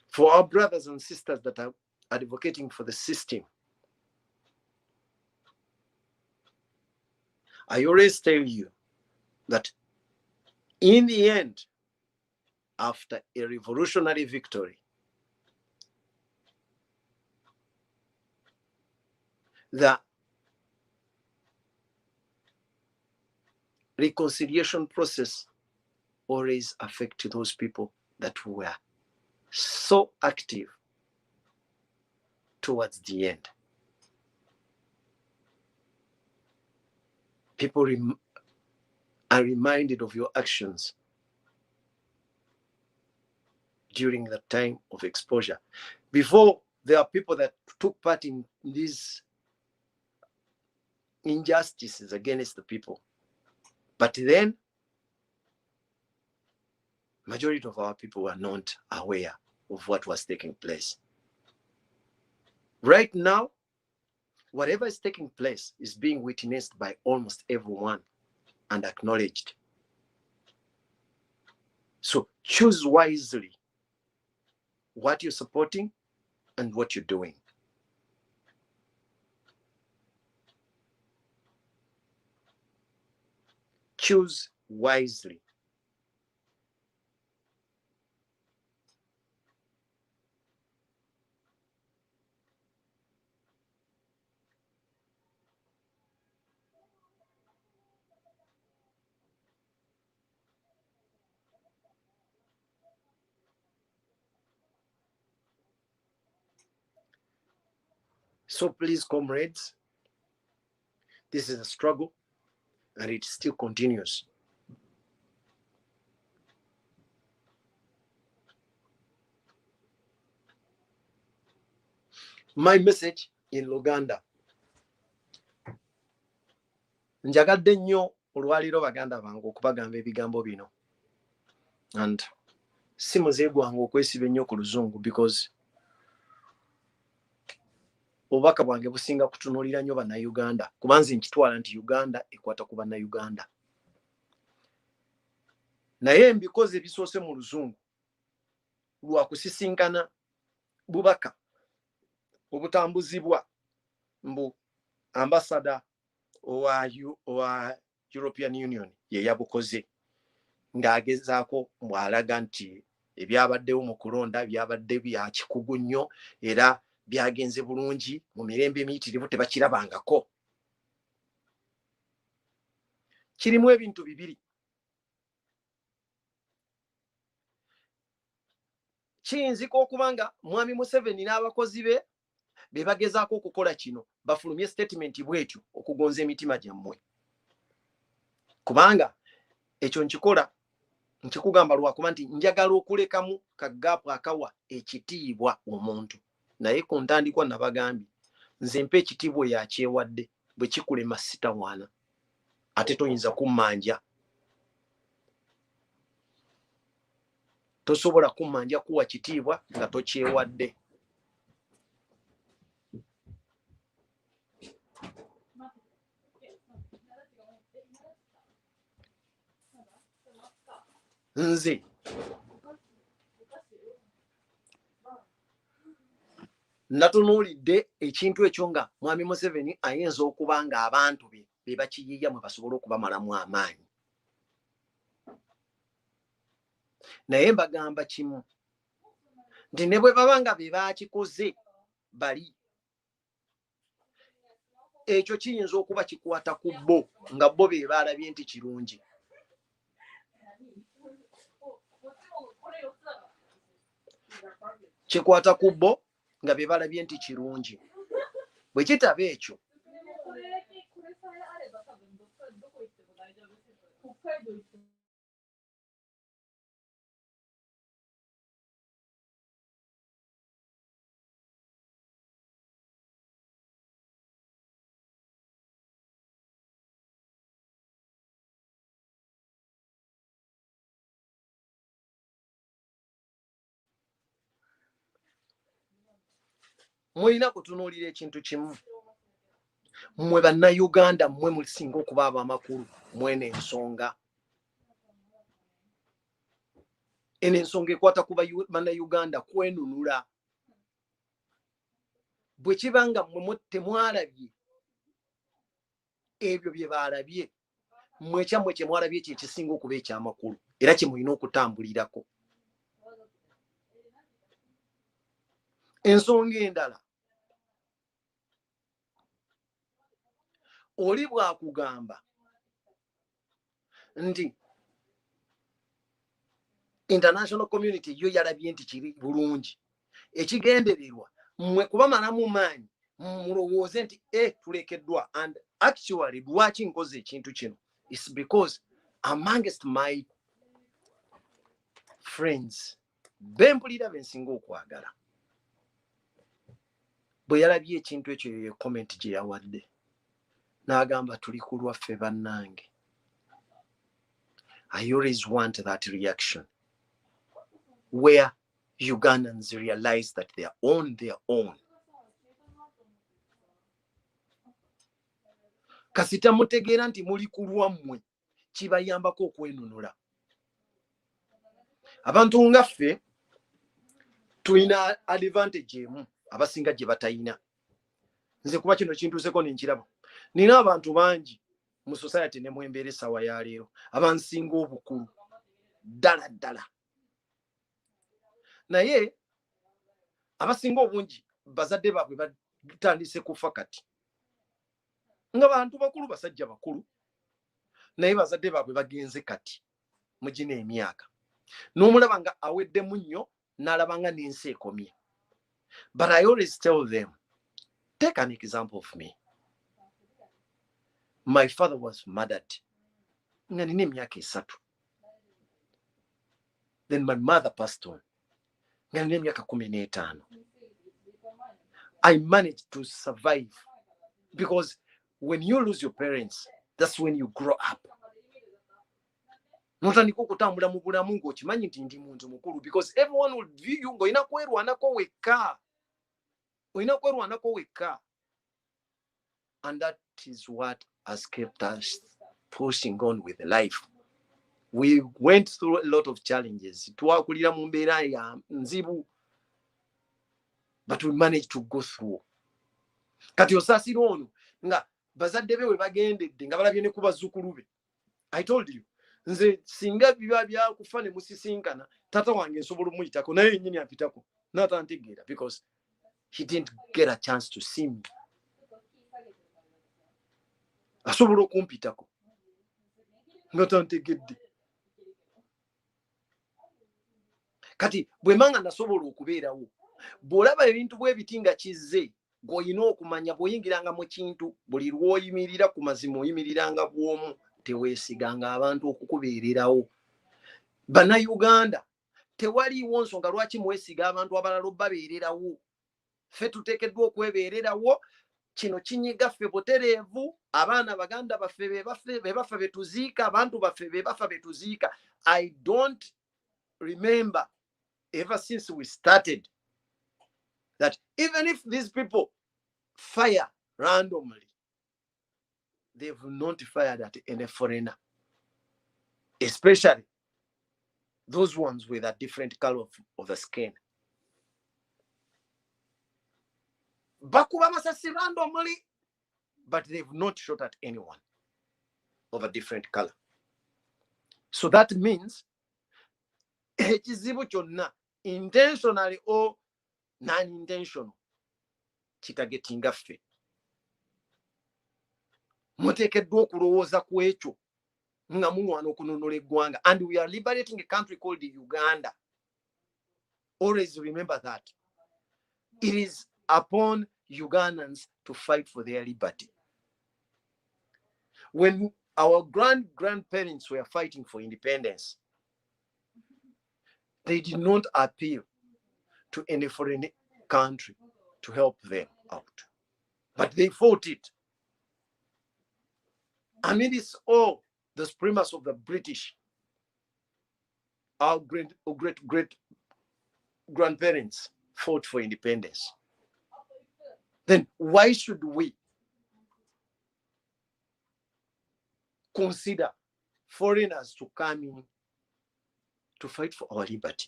[SPEAKER 1] For our brothers and sisters that are advocating for the system, I always tell you that in the end, after a revolutionary victory, the reconciliation process always affects those people that were so active towards the end. People are reminded of your actions during the time of exposure. Before, there are people that took part in these injustices against the people. But then, majority of our people were not aware of what was taking place. Right now, whatever is taking place is being witnessed by almost everyone and acknowledged. So choose wisely what you're supporting and what you're doing. Choose wisely. So please, comrades, this is a struggle and it still continues. My message in Luganda. Njagadde nnyo olwaliro baganda bange okubagamba ebigambo bino. And si muze gwange okwesiba ennyo ku Luzungu because obubaka bwange businga kutunuulira nnyo bannayuganda kubanze nkitwala nti Uganda ekwata ku bannayuganda. Naye mbikoze ebisoose mu Luzungu lwa kusisinkana bubaka obutambuzibwa mbu ambassador owa European Union ye yabukoze ng'agezaako mwalaga nti ebyabaddewo mu kulonda byabadde bya kikugu nnyo era byagenze bulungi mu mirembe emiyitirivu tebakirabangako. Kirimu ebintu bibiri. Kiyinzika okuba nga Mwami Museveni n'abakozi be bagezaako okukola kino bafulumye statement bwetyo okugonza emitima gyammwe. Kubanga ekyo nkikola nkikugamba lwakuba nti njagala okulekamu kagaapu akawa ekitiibwa omuntu. Naye ku ntandikwa nabagambye nze mpa ekitiibwa yakyewadde bwe kikulema sitawaana ate toyinza kummanja. Tosobola kummanja kuwa kitiibwa nga tokyewadde. nze natunuulidde ekintu ekyo nga mwami Museveni ayinza okuba nga abantu be bakiyiiya mwe basobole okubamalamu amaanyi. Naye mbagamba kimu nti ne bwe baba nga be bakikoze bali, ekyo kiyinza okuba kikwata ku bo nga bo be balabye nti kirungi. Kikwata ku bo nga be balabye nti kirungi. Bwe kitaba ekyo mulina kutunuulira ekintu kimu. Mmwe bannayuganda mmwe musinga okuba ab'amakulu mwene ensonga. Eno ensonga ekwata ku bannayuganda kwenunula. Bwe kiba nga mmwe temwalabye ebyo bye baalabye, mmwe kyammwe kye mwalabye kye kisinga okuba eky'amakulu era kye mulina okutambulirako. Ensonga endala, oli bwakugamba nti international community yo yalabye nti kiri bulungi, ekigendererwa mmwe kubamalamu maanyi mulowooze nti tulekeddwa. And actually lwaki nkoze ekintu kino, it's because amongst my friends bempulira bensinga okwagala, bwe yalabye ekintu ekyo ye comment gye yawadde n'agamba tuli ku lwaffe bannange. I always want that reaction where Ugandans realize that they are on their own. Kasita mutegeera nti muli ku lwammwe kibayambako okwenunula. Abantu ngaffe tulina advantage emu abasinga gye batayina. Nze kuba kino kintuuseko nenkiraba. Nina abantu bangi mu society ne mwembeera essaawa ya leero abansinga obukulu ddala ddala. Naye abasinga obungi bazadde baabwe batandise kufa kati. Nga bantu bakulu, basajja bakulu, naye bazadde baabwe bagenze kati mu gino emyaka. N'omulaba nga aweddemu nnyo n'alaba nga n'ensi ekomye. But I always tell them, take an example of me. My father was murdered nga nina emyaka 3. Then my mother passed on nga nina emyaka 15. I managed to survive because when you lose your parents, that's when you grow up. Notandika okutambula mu bulamu ng'okimanyi nti ndi muntu mukulu, because everyone will view you ng'olina kwerwanako wekka. Olina kwerwanako wekka. And that is what has kept us pushing on with life. We went through a lot of challenges. Twakulira mu mbeera ya nzibu, but we managed to go through. Kati osaasira ono nga bazadde be we bagendedde nga balabye ne ku bazzukulu be. I told you, nze singa biba byakufa ne musisinkana, tata wange nsobola omuyitako naye yennyini apitako n'atantegeera because he didn't get a chance to see me. Asobola okumpitako nga tantegedde. Kati bwe manga nasobola okubeerawo, bw'olaba ebintu bwe biti nga kizze, gw'olina okumanya bw'oyingiranga mu kintu, buli lw'oyimirira ku mazima oyimiriranga bw'omu, teweesiganga abantu okukubeererawo. Bannayuganda, tewaliiwo nsonga lwaki mwesiga abantu abalala obbabeererawo. Ffe tuteekeddwa okwebeererawo. Kino kinyiga ffe butereevu. Abaana baganda baffe be bafa be tuziika, abantu baffe be bafa be tuziika. I don't remember ever since we started that even if these people fire randomly, they've not fired at any foreigner, especially those ones with a different color of the skin. Bakuba masasi randomly, but they've not shot at anyone of a different color. So that means ekizibu kyonna, intentionally or non-intentional, kitagetinga ffe. Muteekeddwa okulowooza ku ekyo nga mulwana okununula eggwanga. And we are liberating a country called Uganda. Always remember that. It is upon Ugandans to fight for their liberty. When our grandparents were fighting for independence, they did not appeal to any foreign country to help them out, but they fought it. Amidst all the supremacy of the British, our great grandparents fought for independence. Then why should we consider foreigners to come in to fight for our liberty?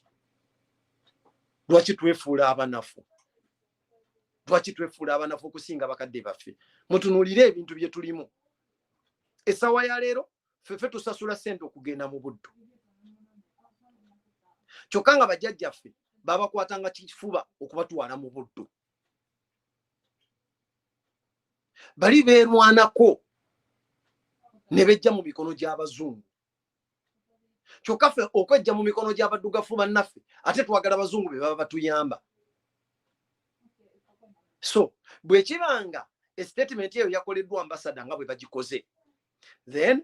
[SPEAKER 1] Lwaki twefuula abanafu? Lwaki twefuula abanafu okusinga bakadde baffe? Mutunuulire ebintu bye tulimu. Essawa ya leero ffe tusasula ssente okugenda mu buddu. Kyokka nga bajjajjaffe babakwatanga kifuba okubatwala mu buddu. Bali beerwanako ne bejja mu mikono gy'abazungu. Kyokka ffe okwejja mu mikono gy'abaddugavu bannaffe ate twagala abazungu be baba batuyamba. So bwe kibanga statement eyo yakoleddwa ambassador nga bwe bagikoze, then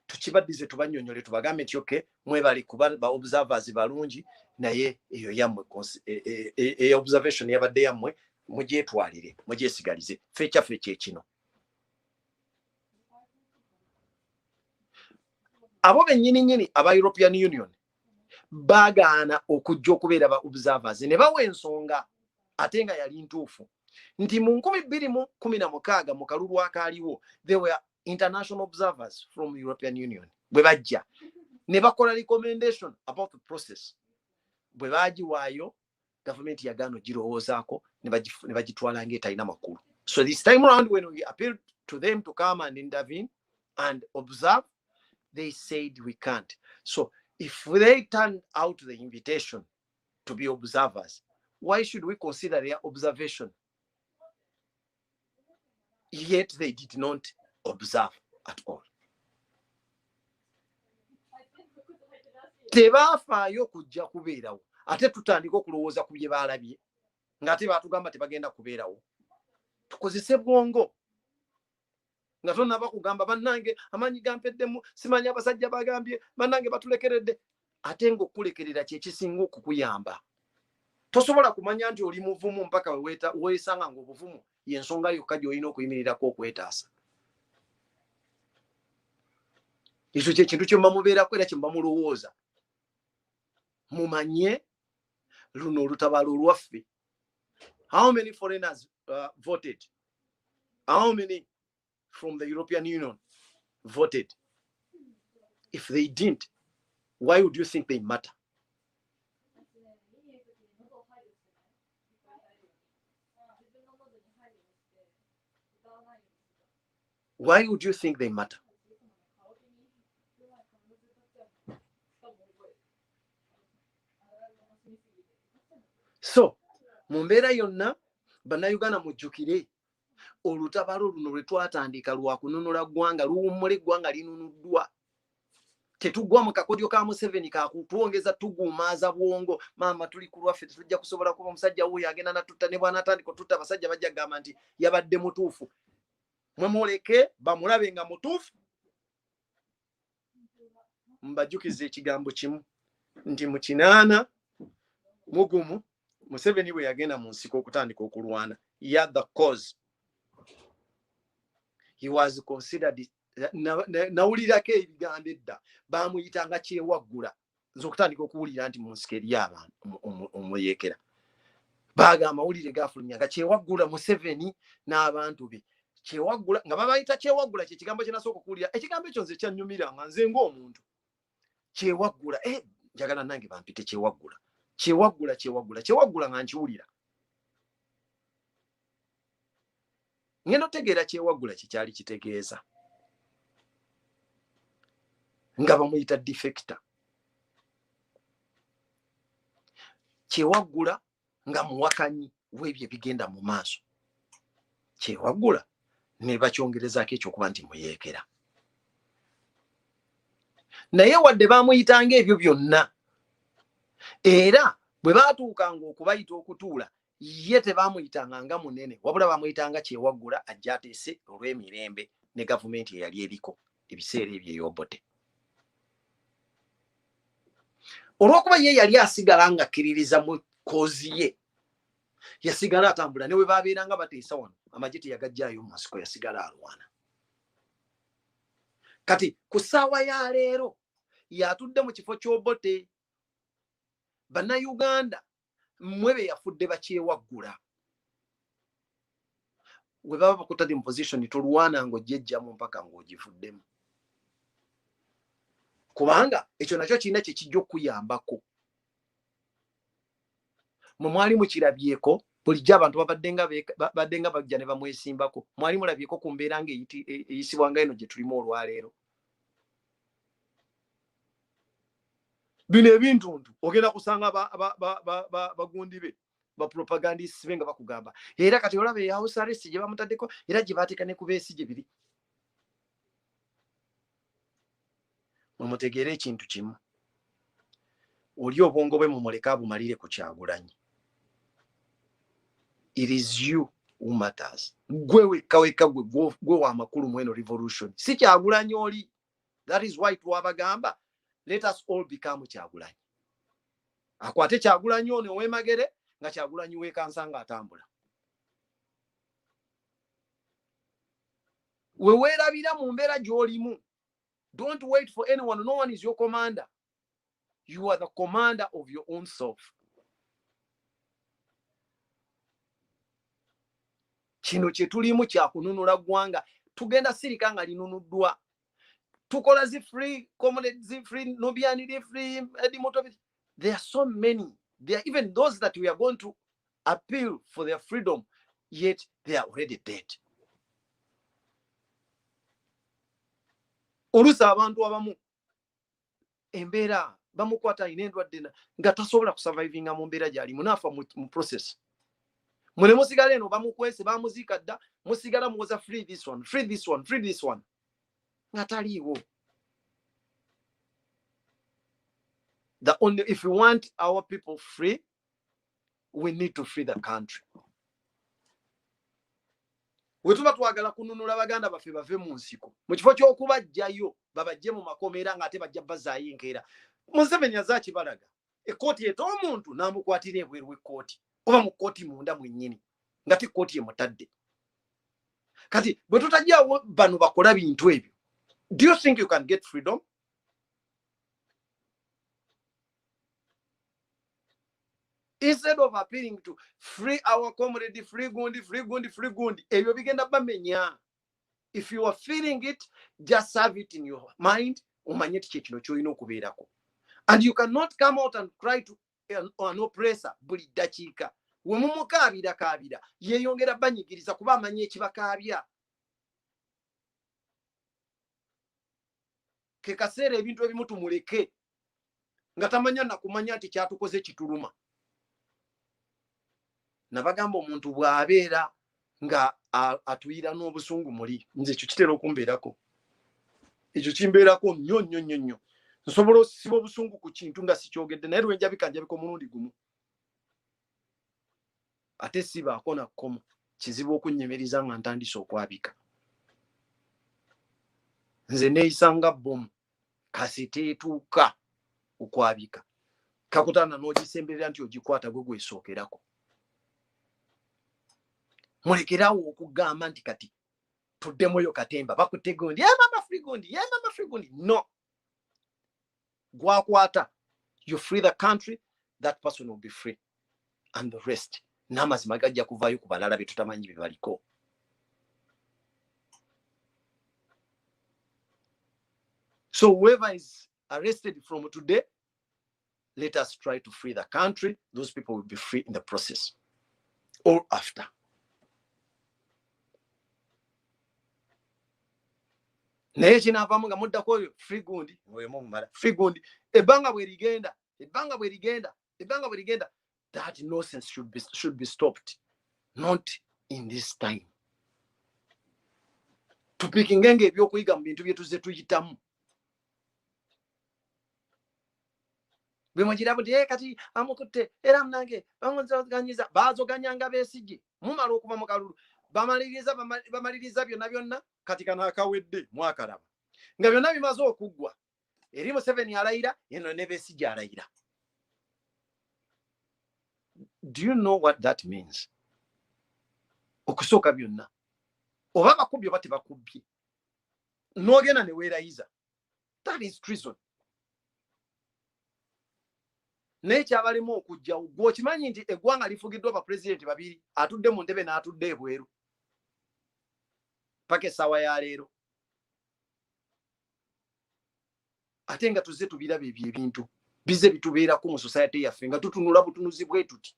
[SPEAKER 1] tukibaddize tubannyonnyole tubagambe nti okay, mwebali kuba ba observers balungi, naye eyo yammwe observation yabadde yammwe mugyetwalire, mugyesigalize. Ffe kyaffe kyekino. Abo bennyini aba European Union bagaana okujja okubeera ba observers ne bawa ensonga ate nga yali ntuufu nti mu 2016 mu kalulu akaaliwo there were international observers from European Union. Bwe bajja ne bakola recommendation about the process. Bwe bagiwaayo government yagaano girowoozaako ne bagitwala ng'etalina makulu. So this time around when we appealed to them to come and intervene and observe, they said we can't. So if they turned out the invitation to be observers, why should we consider their observation? Yet they did not observe at all. Tebafaayo kujja kubeerawo ate tutandika okulowooza ku bye baalabye ng'ate baatugamba tebagenda kubeerawo. Tukozese bwongo nga tonnaba kugamba bannange amaanyi gampeddemu, simanyi abasajja bagambye, bannange batulekeredde. Ate ng'okulekerera kye kisinga okukuyamba. Tosobola kumanya nti oli muvumu mpaka weesanga ng'obuvumu y'ensonga yokka gy'olina okuyimirirako okwetaasa. Ekyo kye kintu kye muba mubeerako era kye muba mulowooza. Mumanye luno olutabaalo olwaffe. How many foreigners voted? How many from the European Union voted? If they didn't, why would you think they matter? Why would you think they matter? So, mu mbeera yonna bannayuganda mujjukire olutabaalo luno lwe twatandika lwa kununula ggwanga, luwummula eggwanga linunuddwa. Tetugwa mu kakodyo ka Museveni kakutwongeza tuguumaaza bwongo. Maama tuli ku lwaffe tetujja kusobola kuba omusajja wuuyo agenda natutta ne bw'anaatandika otutta abasajja bajja kugamba nti yabadde mutuufu. Mwe muleke bamulabe nga mutuufu. Mbajjukiza ekigambo kimu nti mu 8 mugumu Museveni bwe yagenda mu nsiko okutandika okulwana, he had the cause. He was considered, nawulirako ebigambo edda baamuyitanga kyewaggula, nze okutandika okuwulira nti mu nsiko eri abantu omuyeekera bagamba mawulire gafulumya nga kyewaggula Museveni n'abantu be. Kyewaggula nga babayita kyewaggula kye kigambo kye nasooka okuwulira. Ekigambo ekyo nze kyannyumira nga nze ng'omuntu. Kyewaggula njagala nange bampite kyewaggula nga nkiwulira. Ngeno tegeera kyewaggula kyekyali kitegeeza nga bamuyita defector. Kyewaggula nga muwakanyi w'ebyo ebigenda mu maaso. Kyewaggula ne bakyongerezaako ekyokuba nti muyeekera. Naye wadde baamuyitanga ebyo byonna, era bwe baatuukanga okubayita okutuula, ye tebaamuyitanga nga munene, wabula baamuyitanga kyewaggula ajja ateese olw'emirembe ne gavumenti eyali eriko ebiseera ebyo ey'Obote. Olw'okuba ye yali asigala nga akkiririza mu koozi ye, yasigala atambula, ne we baabeeranga bateesa wano amagye teyagajjaayo mu nsiko, yasigala alwana. Kati ku ssaawa ya leero yatudde mu kifo ky'Obote. Bannayuganda mmwe be yafudde bakyewaggula. We baba bakutadde mu position tolwana ng'ojjejjamu mpaka ng'ogifuddemu, kubanga ekyo nakyo kirina kye kijja okuyambako. Mwe mwali mukirabyeko bulijjo abantu babadde nga bajja ne bamwesimbako. Mwali mulabyeko ku mbeera ng'eyisibwanga eno gye tulimu olwaleero. Bino ebintuntu ogenda kusanga bagundi be bapropagandisi be nga bakugamba era kati olaba house arrest gye bamutaddeko era gye baateeka ne ku Besigye biri. Mumutegeere ekintu kimu, oli obwongo bwe mumuleka bumalire ku Kyagulanyi. It is you who matters. Gwe wekka gwe w'amakulu mu eno revolution, si Kyagulanyi oli. That is why twabagamba let us all become Kyagulanyi. Akwate Kyagulanyi ono ow'emagere nga Kyagulanyi weekansa nga atambula. We weerabira mu mbeera gy'olimu. Don't wait for anyone. No one is your commander. You are the commander of your own self. Kino kye tulimu kya kununula ggwanga. Tugenda sirika nga linunuddwa. Tukola zi free comrades, zi free Nubian, free Edimoto. There are so many. There are even those that we are going to appeal for their freedom, yet they are already dead. Oluusi abantu abamu embeera bamukwata alina endwadde nga tasobola kusurvivinga mu mbeera gy'alimu, naafa mu process. Mune musigala eno bamukwese bamuziika dda, musigala muwoza free this one, free this one, free this one. Nga taliiwo. If we want our people free, we need to free the country. We tuba twagala kununula baganda baffe bave mu nsiko mu kifo ky'okubajjayo babajje mu makomera ng'ate bajja bazaayo enkeera. Museveni azaakibalaga ekkooti eta omuntu n'amukwatira ebweru w'ekkooti oba mu kkooti munda mwennyini nga te kkooti emutadde. Kati bwe tutajjawo bano bakola bintu ebyo, do you think you can get freedom? Instead of appealing to free our community, free Gundi, free Gundi, free Gundi, ebyo bigenda bamenya. If you are feeling it, just have it in your mind. Umanye ti kino kyolina okubeerako. And you cannot come out and cry to an oppressor buli dakiika. We mumukaabira yeeyongera banyigiriza kuba amanye ekibakaabya. Ke kaseera ebintu ebimu tumuleke nga tamanya nakumanya nti kyatukoze kituluma. Nabagamba omuntu bw'abeera nga atuyira n'obusungu muli, nze ekyo kitera okumbeerako. Ekyo kimbeerako nnyo. Nsobola osiba obusungu ku kintu nga sikyogedde, naye lwenjabika njabika omulundi gumu. Ate sibaako na kkomo, kizibu okunnyemeriza nga ntandise okwabika. Nze neeyisanga bbomu kasi teetuuka okwabika. Kakutana n'ogisemberera nti ogikwata gwe gwesookerako. Mulekerawo okugamba nti kati tuddemuyo katemba bakutte Gundi, mama free Gundi, mama free Gundi. No. Gwakwata, you free the country, that person will be free. And the rest, n'amazima gajja kuvaayo ku balala be tutamanyi bye baliko. So whoever is arrested from today, let us try to free the country. Those people will be free in the process or after. Naye kinavamu nga muddako oyo free gundi mumala free gundi ebbanga bwe ligenda that nonsense should be stopped, not in this time. Tupikinge ebyokuyiga mu bintu bye tuzze tuyitamu. Bwemugira buti kati amukutte era munange bamuzoganyiza bazoganyanga Besigye mumala okuva mu kalulu bamaliriza byonna kati kana akawedde mwakalaba nga byonna bimaze okuggwa eri Museveni alayira eno ne Besigye alayira. Do you know what that means? Okusooka byonna oba bakubye oba tebakubbye n'ogenda ne weerayiza, that is treason. Naye kyabalimu okujja gwe okimanyi nti eggwanga lifugiddwa abapulezidenti babiri, atudde mu ntebe n'atudde ebweru paka essaawa ya leero, ate nga tuzze tubiraba ebyo ebintu bize bitubeerako mu society yaffe nga tutunula butunuzi bwe tuti.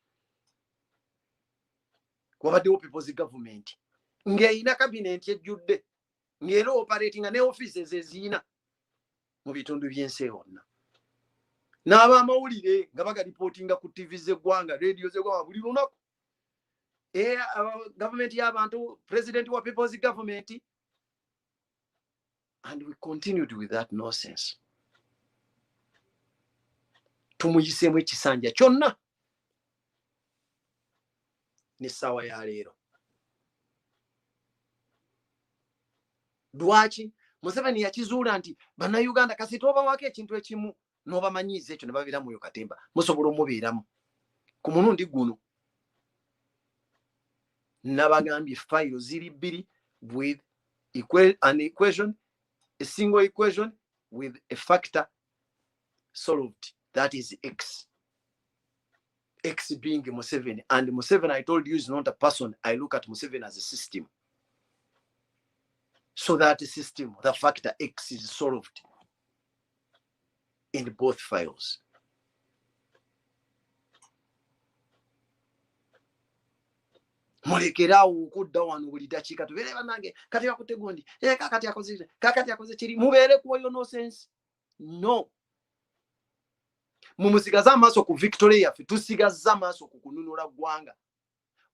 [SPEAKER 1] Wabaddewo people's government ng'erina kabinenti ejjudde ng'era operating ne offices eziyina mu bitundu by'ensi yonna, n'abamawulire nga bagalipootinga ku TV z'eggwanga, radio z'eggwanga buli lunaku. Government y'abantu, president wa people's government, and we continued with that nonsense. Tumuyiseemu ekisanja kyonna n'essaawa ya leero. Lwaki Museveni yakizuula nti bannayuganda kasi tobawako ekintu ekimu n'obamanyiiza ekyo ne babeeramu yo katemba musobola omubeeramu ku mulundi guno. Nabagambye fayiro ziri bbiri with an equation, a single equation with a factor solved, that is x. X being Museveni, and Museveni, I told you, is not a person. I look at Museveni as a system. So that system, the factor x, is solved in both files. Mulekerawo okudda wano buli dakiika tubeere bannange kati bakutte gundi kakati akoze kiri mubeere kuoyo nonsense. No, mumusigaza amaaso ku victory yaffe, tusigaza amaaso ku kununula ggwanga.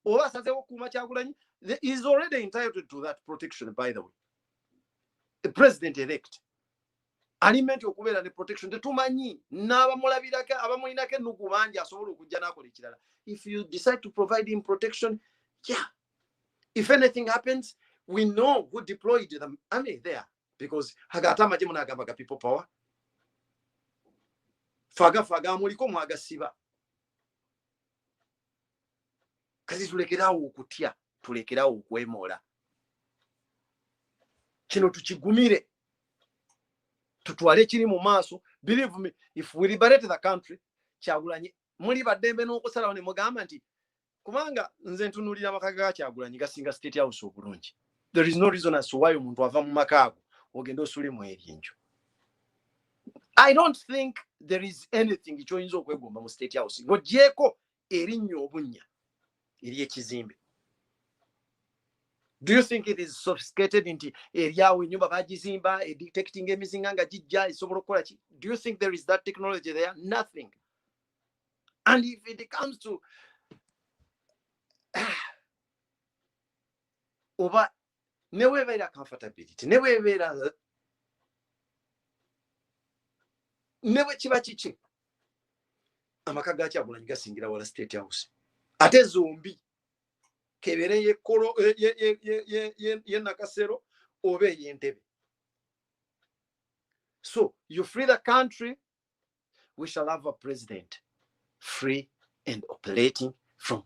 [SPEAKER 1] Oba asazeewo okuuma Kyagulanyi, is already entitled to that protection. By the way, the president elect alimenti okubeera ne protection tetumanyi, n'abamulabirako abamulinako ennugu bangi asobola okujja n'akola ekirala. If you decide to provide him protection, yeah, if anything happens, we know who deployed the army there, because hagata amagye munagabaga people power faga muliko mwagasiba. Kazi tulekerawo okutya, tulekerawo okwemola. Kino tukigumire, tutwale kiri mu maaso. Believe me, if we liberate the country, Kyagulanyi muli baddembe n'okusalawo ne mugamba nti kubanga nze ntunulira amaka ga Kyagulanyi gasinga State House obulungi. There is no reason as to why omuntu ava mu maka ago ogenda osule mu eryenjo. I don't think there is anything kyoyinza okwegomba mu State House ng'ogyeko erinnya obunnya ery'ekizimbe. Do you think it is sophisticated nti eryawo ennyumba bagizimba detecting emizinga nga gijja esobola okukola ki? Do you think there is that technology there? Nothing. And if it comes to oba newebeera comfortability, newebeera newe kiba kiki, amaka ga Kyagulanyi gasingira wala State House. Ate zombi kebere yekolo ye Nakasero obe yentebe. So you free the country, we shall have a president free and operating from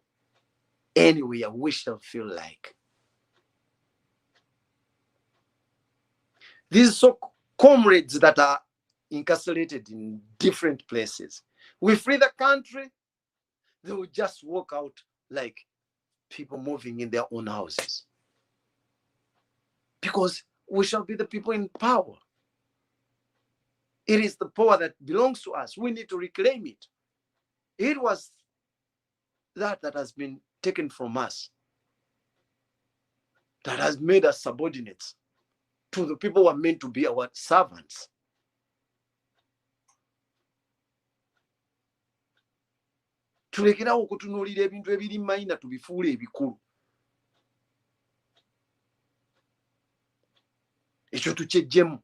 [SPEAKER 1] anywhere we shall feel like. These comrades that are incarcerated in different places, we free the country, they will just walk out like people moving in their own houses, because we shall be the people in power. It is the power that belongs to us. We need to reclaim it. It was that has been taken from us, that has made us subordinates to the people who are meant to be our servants. Tulekerawo okutunuulira ebintu ebiri mayina tubifuule ebikulu. Ekyo tukyejjemu.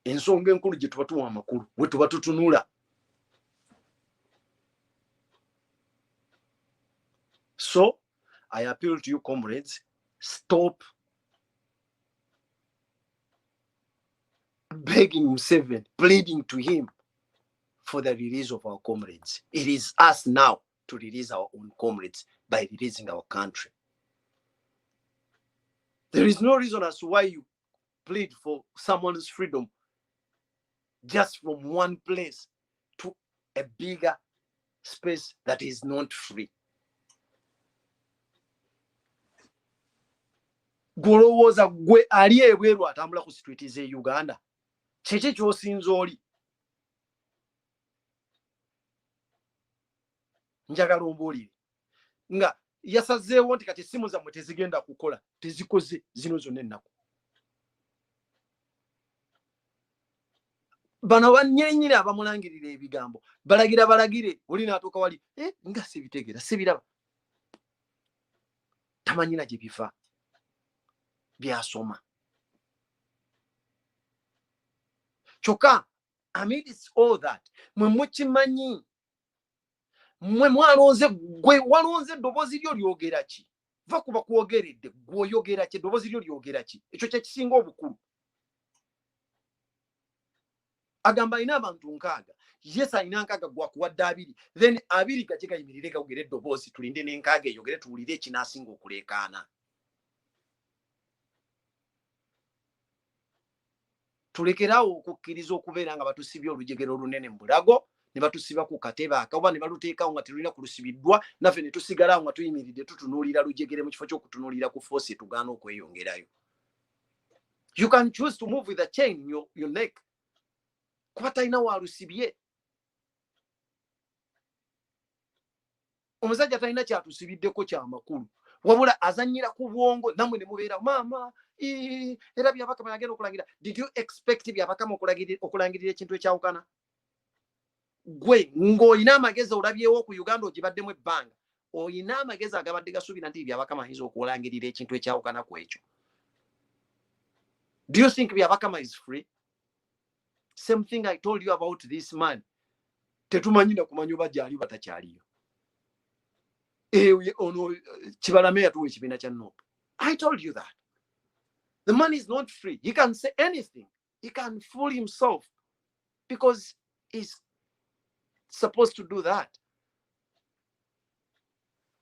[SPEAKER 1] Ensonga enkulu gye tuba tuwa amakulu we tuba tutunula. So I appeal to you, comrades, stop begging Museveni, pleading to him for the release of our comrades. It is us now to release our own comrades by releasing our country. There is no reason as to why you plead for someone's freedom just from one place to a bigger space that is not free. Golowooza gwe ali ebweru atambula ku street ze Uganda. Kyekye ky'osinza oli. Njagala ombuulire nga yasazeewo nti kati essimu zammwe tezigenda kukola, tezikoze zino zonna ennaku. Bano bannyenyine abamulangirira ebigambo balagire oli n'atuuka wali nga sibitegeera sibiraba. Tamanyina gye biva byasoma. Kyokka amidst all that mwe mukimanyi mwe mwalonze gwe walonze eddoboozi lyo lyogera ki? Va kuba kuwogeredde gw'oyogera ki? Eddoboozi lyo lyogera ki? Ekyo kye kisinga obukulu. Agamba alina abantu 6. Yes, alina 6 gwakuwadde 2. Then 2 gajje gayimirire gawogere eddoboozi tulinde n'6 eyogere tuwulire ekinaasinga okuleekaana. Tulekerawo okukkiriza okubeera nga batusibye olujegero olunene mu bulago ne batusiba ku katebe akawa ne baluteekawo nga terulina kulusibiddwa naffe ne tusigalawo nga tuyimiridde tutunuulira lujegere mu kifo ky'okutunuulira ku foosi tugaana okweyongerayo. You can choose to move with a chain in your neck. Kuba talina waalusibye. Omusajja talina kyatusibiddeko ky'amakulu. Wabula azanyira ku bwongo nammwe ne mubeera maama era byabakama yagenda okulagira. Did you expect byabakama okulangirira ekintu ekyawukana? Gwe ng'olina amagezi olabyewo ku Uganda ogibaddemu ebbanga. Olina amagezi agabadde gasuubira nti byabakama ayinza okulangirira ekintu ekyawukana ku ekyo. Do you think byabakama is free? Same thing I told you about this man. Tetumanyina kumanya oba gyali batakyaliyo. Kibalame yatuwa ekibiina kya NOP. I told you that. The man is not free. He can say anything. He can fool himself because he's supposed to do that.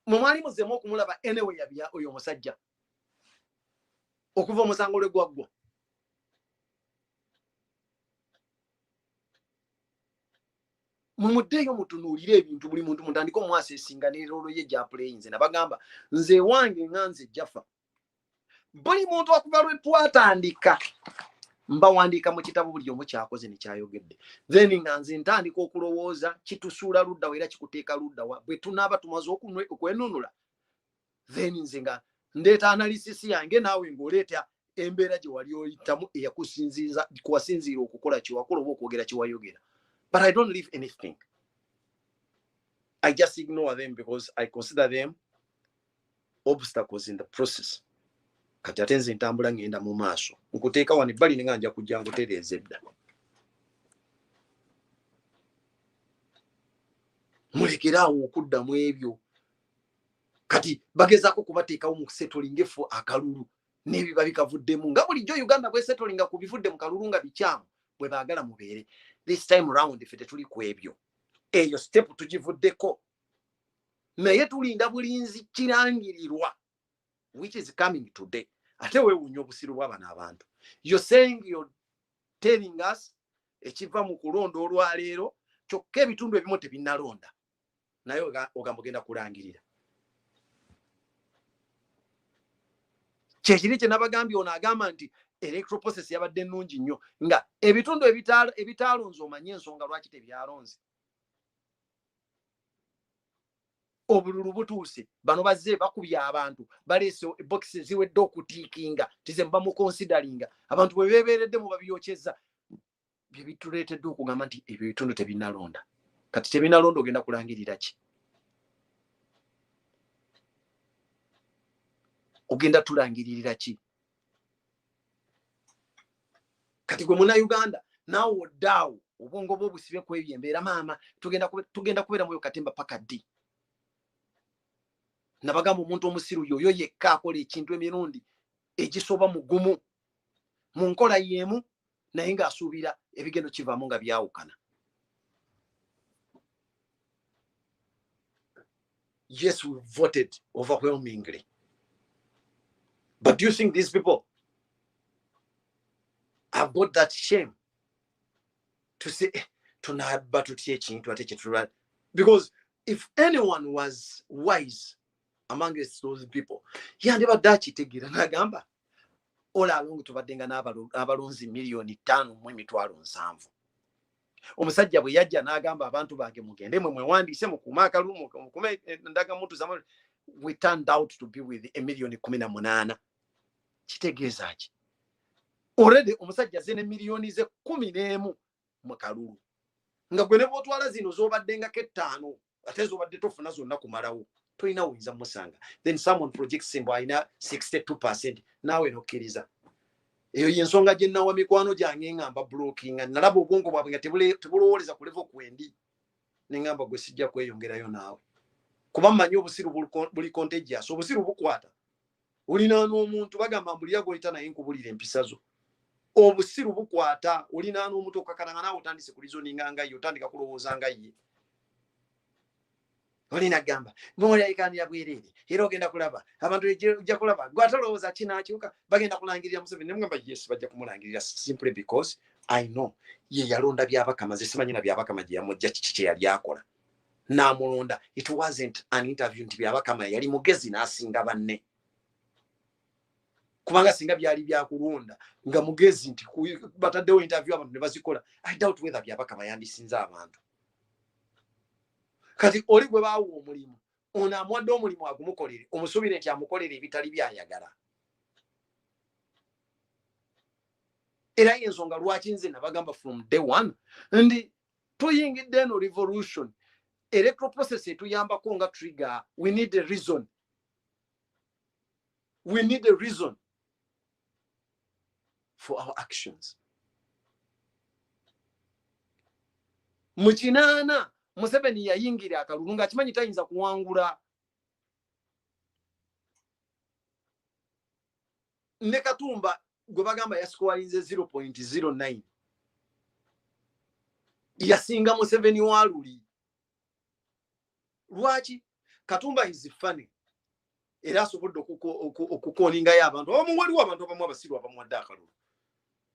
[SPEAKER 1] Mwali muzeemu okumulaba anyway yabya oyo omusajja. Okuva omusango lwe gwaggwa. Mumuddeyo mutunuulire ebintu buli muntu mutandika omwaseesinga n'eroolo ye gy'apuleyinze nabagamba nze wange nga nze Jaffa. Buli muntu okuva lwe twatandika mbawandiika mu kitabo buli omu kyakoze ne kyayogedde. Then nga nze ntandika okulowooza kitusuula ludda wa era kikuteeka ludda wa bwe tunaaba tumaze okwenunula. Then nze nga ndeeta analysis yange naawe ng'oleeta embeera gye wali oyitamu kuwasinziira okukola kyewakola oba okwogera kyewayogera. But I don't leave anything. I just ignore them because I consider them obstacles in the process. Kati ate nze ntambula ngenda mu maaso. Nkuteeka wano ebbali ne nga nja kujja ngutereeza edda. Mulekeraawo okuddamu ebyo. Kati bagezaako kubateekawo mu kusettling effo akalulu n'ebiba bikavuddemu. Nga bulijjo Uganda bwe settling ku bivudde mu kalulu nga bikyamu bwe baagala mubeere. This time around ffe tetuli ku ebyo. Eyo step tugivuddeko. Naye tulinda bulinzi kirangirirwa which is coming today. Ate weewuunya obusiru bw'abano abantu. You're saying you're telling us ekiva mu kulonda olwaleero kyokka ebitundu ebimu tebinnalonda. Naye ogamba ogenda kulangirira. Kyekiri kye nabagambye ono agamba nti electoral process yabadde nnungi nnyo nga ebitundu ebitaalonze omanye ensonga lwaki tebyalonze. Obululu butuuse bano bazze bakubye abantu baleese boxes ziwedde okutiikinga tize mba mu consideringa abantu bwe beebeeredde mu babyokyeza bye bituleetedde okugamba nti ebyo bitundu tebinalonda. Kati tebinalonda ogenda kulangirira ki? Ogenda tulangiririra ki? Kati gwe Munnayuganda naawe oddaawo obwongo bwo busibe ku ebyo embeera maama tugenda kubeera mu katemba paka ddi. Nabagamba omuntu omusiru yoyo yekka akola ekintu emirundi egisoba mu gumu mu nkola yeemu naye ng'asuubira ebigendo kivaamu nga byawukana. Yes, we voted overwhelmingly. But do you think these people have got that shame to say, because if anyone was wise amongst those people, ola alongo tubaddenga n'abalonzi miliyoni 5.7. Omusajja bwe yajja n'agamba abantu bange mugende mwe mwewandiise mukuuma akalulu mukume endagamuntu zammwe, we turned out to be with 1,18,000,000. Kitegeeza ki? Already omusajja zene miliyoni ze 11 mu kalulu. Nga gwe ne bw'otwala zino z'obaddengako 5 ate z'obadde tofuna zonna kumalawo tolina wuyinza musanga. Then someone projects mbu alina 62%, naawe nokkiriza. Eyo yensonga gye nnawa mikwano gyange ngamba blocking, nalaba obwongo bwabwe nga tebulowoleza ku level kwendi, ne ngamba gwe sijja kweyongerayo naawe kuba mmanyi obusiru buli contagious, obusiru bukwata. Olina n'omuntu bagamba mbulira goyita naye nkubulira empisa zo. Obusiru bukwata, olina n'omuntu okakananga naawe otandise kulizoninga nga ye, otandika kulowooza nga ye. Olina gamba ngoya ikanira bwerere era ogenda kulaba abantu ejja kulaba gwatolowooza kinakyuka bagenda kulangirira Museveni. Nemugamba yes, bajja kumulangirira simply because I know ye yalonda byabakama ze simanyi na byabakama gye yamujja kiki kye yali akola n'amulonda. It wasn't an interview nti byabakama yali mugezi n'asinga banne, kubanga singa byali byakulonda nga mugezi nti bataddewo interview abantu ne bazikola. I doubt whether byabakama yandisinze abantu. Kati oli gwe baawo omulimu ono amwadde omulimu agumukolere omusuubire nti amukolere ebitali byayagala. Era y'ensonga lwaki nze nabagamba from day one ndi tuyingidde eno revolution electoral process etuyambako nga trigger. We need a reason. We need a reason for our actions. Mukinana Museveni yayingira akalulu ng'akimanyi tayinza kuwangula. Ne Katumba gwe bagamba yasikowalinze 0.09 yasinga Museveni waluli. Lwaki? Katumba is funny era asobodde okukoningayo abantu waliwo abantu abamu abasiru abamuwadde akalulu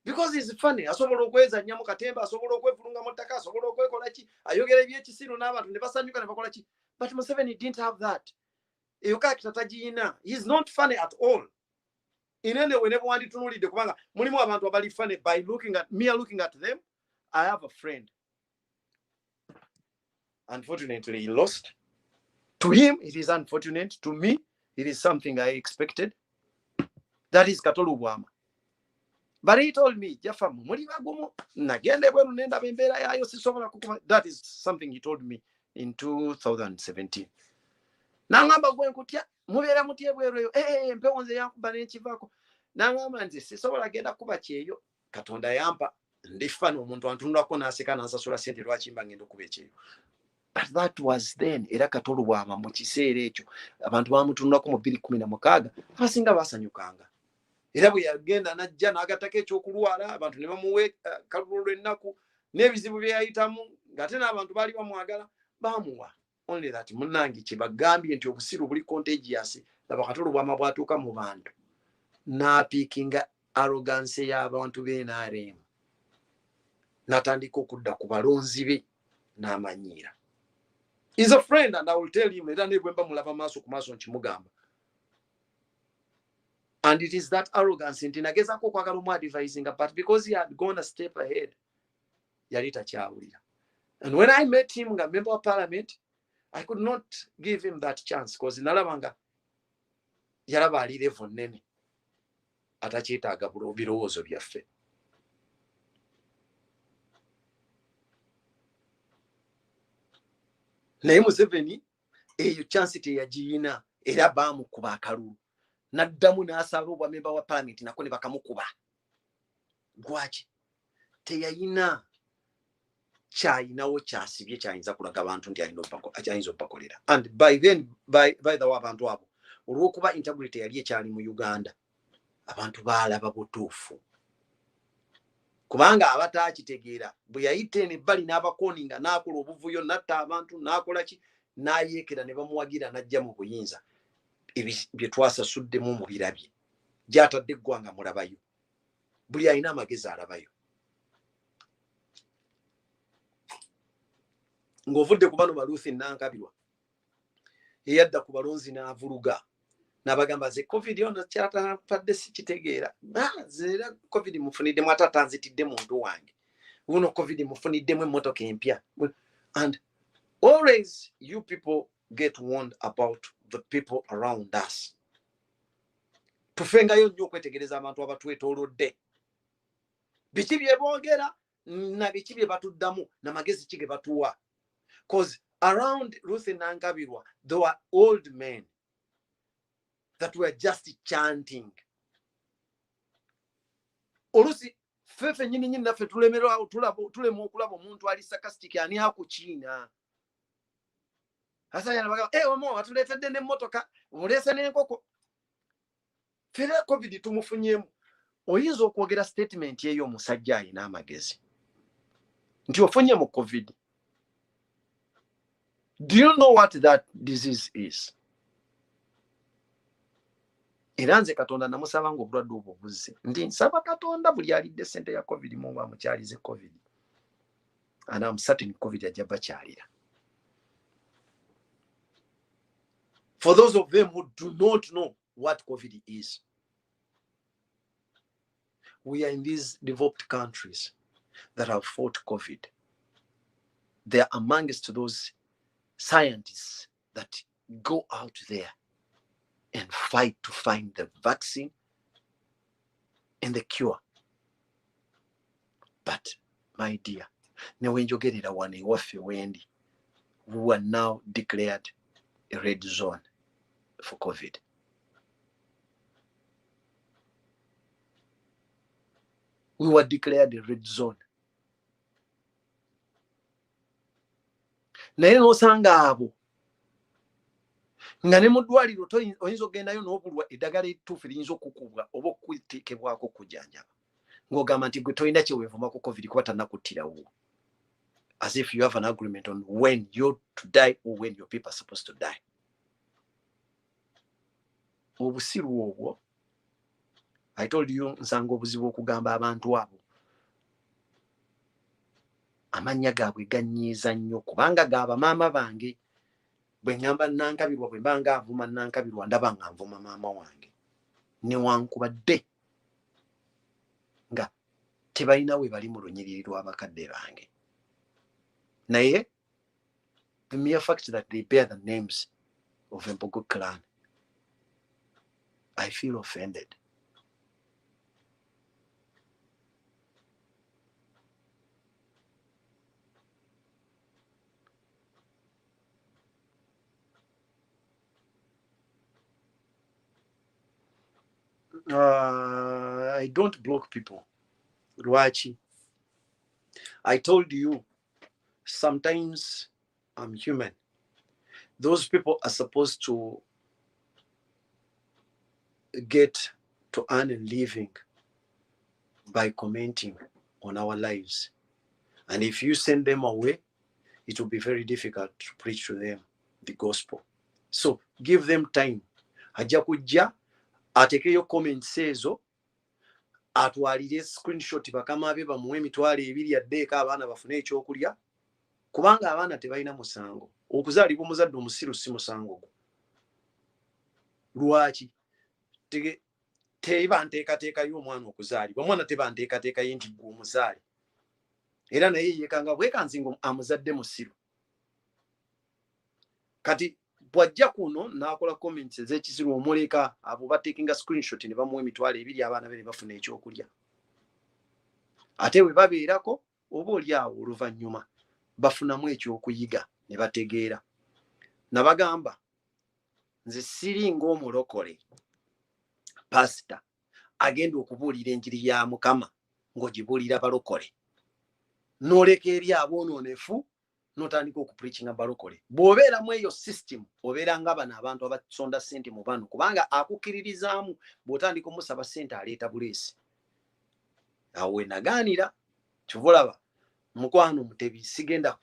[SPEAKER 1] because he's funny. Asobola okweza nnyo mu katemba, asobola okwefulunga mu ttaka, asobola okwekola ki, ayogera ebyekisiru n'abantu ne basanyuka ne bakola ki. But Museveni didn't have that. Eyo character tagiyina. He's not funny at all. In any way, never wanted to know the kubanga mulimu abantu abali funny by looking at them. I have a friend. Unfortunately, he lost. To him, it is unfortunate. To me, it is something I expected. That is Katolu Bwama. But he told me, that is something he told me in 2017. Nangamba gwe nkutya mubeera mutye bwereyo mpewonze yankuba n'ekivako nangamba nti sisobola genda kuba kyeyo Katonda yampa ndifana omuntu antunulako n'aseka n'ansasula sente lwaki mba ngenda okuba ekyeyo. But that was then. Era Katolu Bwama mu kiseera ekyo abantu bamutunulako mu 2016 abasinga basanyukanga. Era bwe yagenda najja n'agattako ekyokulwala abantu ne bamuwe kalulu lw'ennaku n'ebizibu bye yayitamu ng'ate n'abantu baali bamwagala bamuwa. Only that munnange kye bagambye nti obusiru buli contagious. Laba Katolu Bwama bwatuuka mu bantu n'apiikinga arrogance y'abantu b'NRM n'atandika okudda ku balonzi be n'amanyiira. He's a friend and I will tell him era ne bwe mba mulaba maaso ku maaso nkimugamba. And it is that arrogance nti nagezako kwagala omu advising, but because he had gone a step ahead, yali takyawulira. And when I met him nga member of parliament, I could not give him that chance because nalabanga yalaba ali level nene atakyetaaga birowoozo byaffe. Naye Museveni eyo chance teyagiyina era baamukuba akalulu. Naddamu n'asaba obwamemba wa parliament nako ne bakamukuba. Lwaki? Teyayina kyayinawo kyasibye kyayinza kulaga abantu nti ayinza okubakolera. And by then, by the way abantu abo, olw'okuba integrity yali ekyali mu Uganda, abantu baalaba butuufu. Kubanga abatakitegeera bwe yayita eno ebbali n'abakoninga n'akola obuvuyo natta abantu n'akola ki n'ayeekera ne bamuwagira n'ajja mu buyinza bye twasasuddemu mu birabye gy'atadde eggwanga mulabayo. Buli alina amagezi alabayo. Ng'ovudde ku bano baluuthi Nankabirwa eyadda ku balonzi n'avuluga n'abagamba ze covid ono kyatafadde sikitegeera. Zera covid mufuniddemu ate atanzitidde muntu wange. Uno covid mufuniddemu emmotoka empya. And always you people get warned about the people around us. Tufengayo nnyo okwetegereza abantu abatwetoolodde. Biki bye boogera na biki bye batuddamu n'amagezi ki ge batuwa. Because around Ruth Nankabirwa, there were old men that were just chanting. Olusi fefe nyini naffe tulemerwa tulemu okulaba omuntu ali sarcastic ani akukiina. Asa yana baga omo atuletedde n'emmotoka mulese n'enkoko. Fere covid tumufunyemu. Oyinza okwogera statement eyo omusajja alina amagezi nti ofunye mu covid. Do you know what that disease is? Era nze Katonda namusaba ng'obulwadde obwo buzze. Ndi nsaba Katonda buli alidde ssente ya covid mu bamukyalize covid. And I'm certain covid ajja bakyalira. For those of them who do not know what covid is, we are in these developed countries that have fought covid. They are amongst those scientists that go out there and fight to find the vaccine and the cure. But my dear, newenjogerera wane waffe wendi, we are now declared a red zone for COVID. We were declared a red zone. Naye n'osanga abo nga ne mu ddwaliro oyinza ogendayo n'obulwa eddagala ettuufu liyinza okukubwa oba okuteekebwako okujjanjaba ng'ogamba nti gwe tolina kyeweevuma ku covid kuba tannakuttirawo, as if you have an agreement on when you're to die or when your people are supposed to die. Obusiru obwo, I told you nsanga obuzibu okugamba abantu abo amannya gaabwe gannyiiza nnyo kubanga gaaba maama bange. Bwe ngamba Nankabirwa bwe mbanga avuma Nankabirwa ndaba nga nvuma maama wange newankubadde nga tebalina we bali mu lunyiriri lw'abakadde bange. Naye the mere fact that they bear the names of Mbogo clan, I feel offended. I don't block people. Ruachi, I told you, sometimes I'm human. Those people are supposed to get to earn a living by commenting on our lives. And if you send them away, it will be very difficult to preach to them the gospel. So give them time. Ajja kujja atekeyo comments ezo, atwalire screenshot bakama be bamuwe emitwalo 2 addeeka abaana bafune ekyokulya, kubanga abaana tebalina musango. Okuzaalibwa omuzadde omusiru si musango gwo. Lwaki? teba nteekateeka y'omwana okuzaalibwa omwana teba nteekateeka ye nti gwe omuzaali era naye yekanga bwekanzingo amuzadde musiru kati bwajja kuno n'akola comments ez'ekisiru omuleka abo batekinga screenshot ne bamuwa emitwalo 2 abaana be ne bafuna ekyokulya ate we babeerako oba oli awo oluvannyuma bafunamu ekyokuyiga ne bategeera nabagamba nze siringa omulokole pasita agenda okubuulira enjiri ya Mukama ng'ogibuulira balokole n'oleka eri aboononefu n'otandika okupreachinga balokole bw'obeera mu eyo system obeera nga bano abantu abasonda ssente mu bano kubanga akukkiririzaamu bw'otandika omusaba ssente aleeta buleesi awo we nagaanira kivulaba mukwano Mutebi sigenda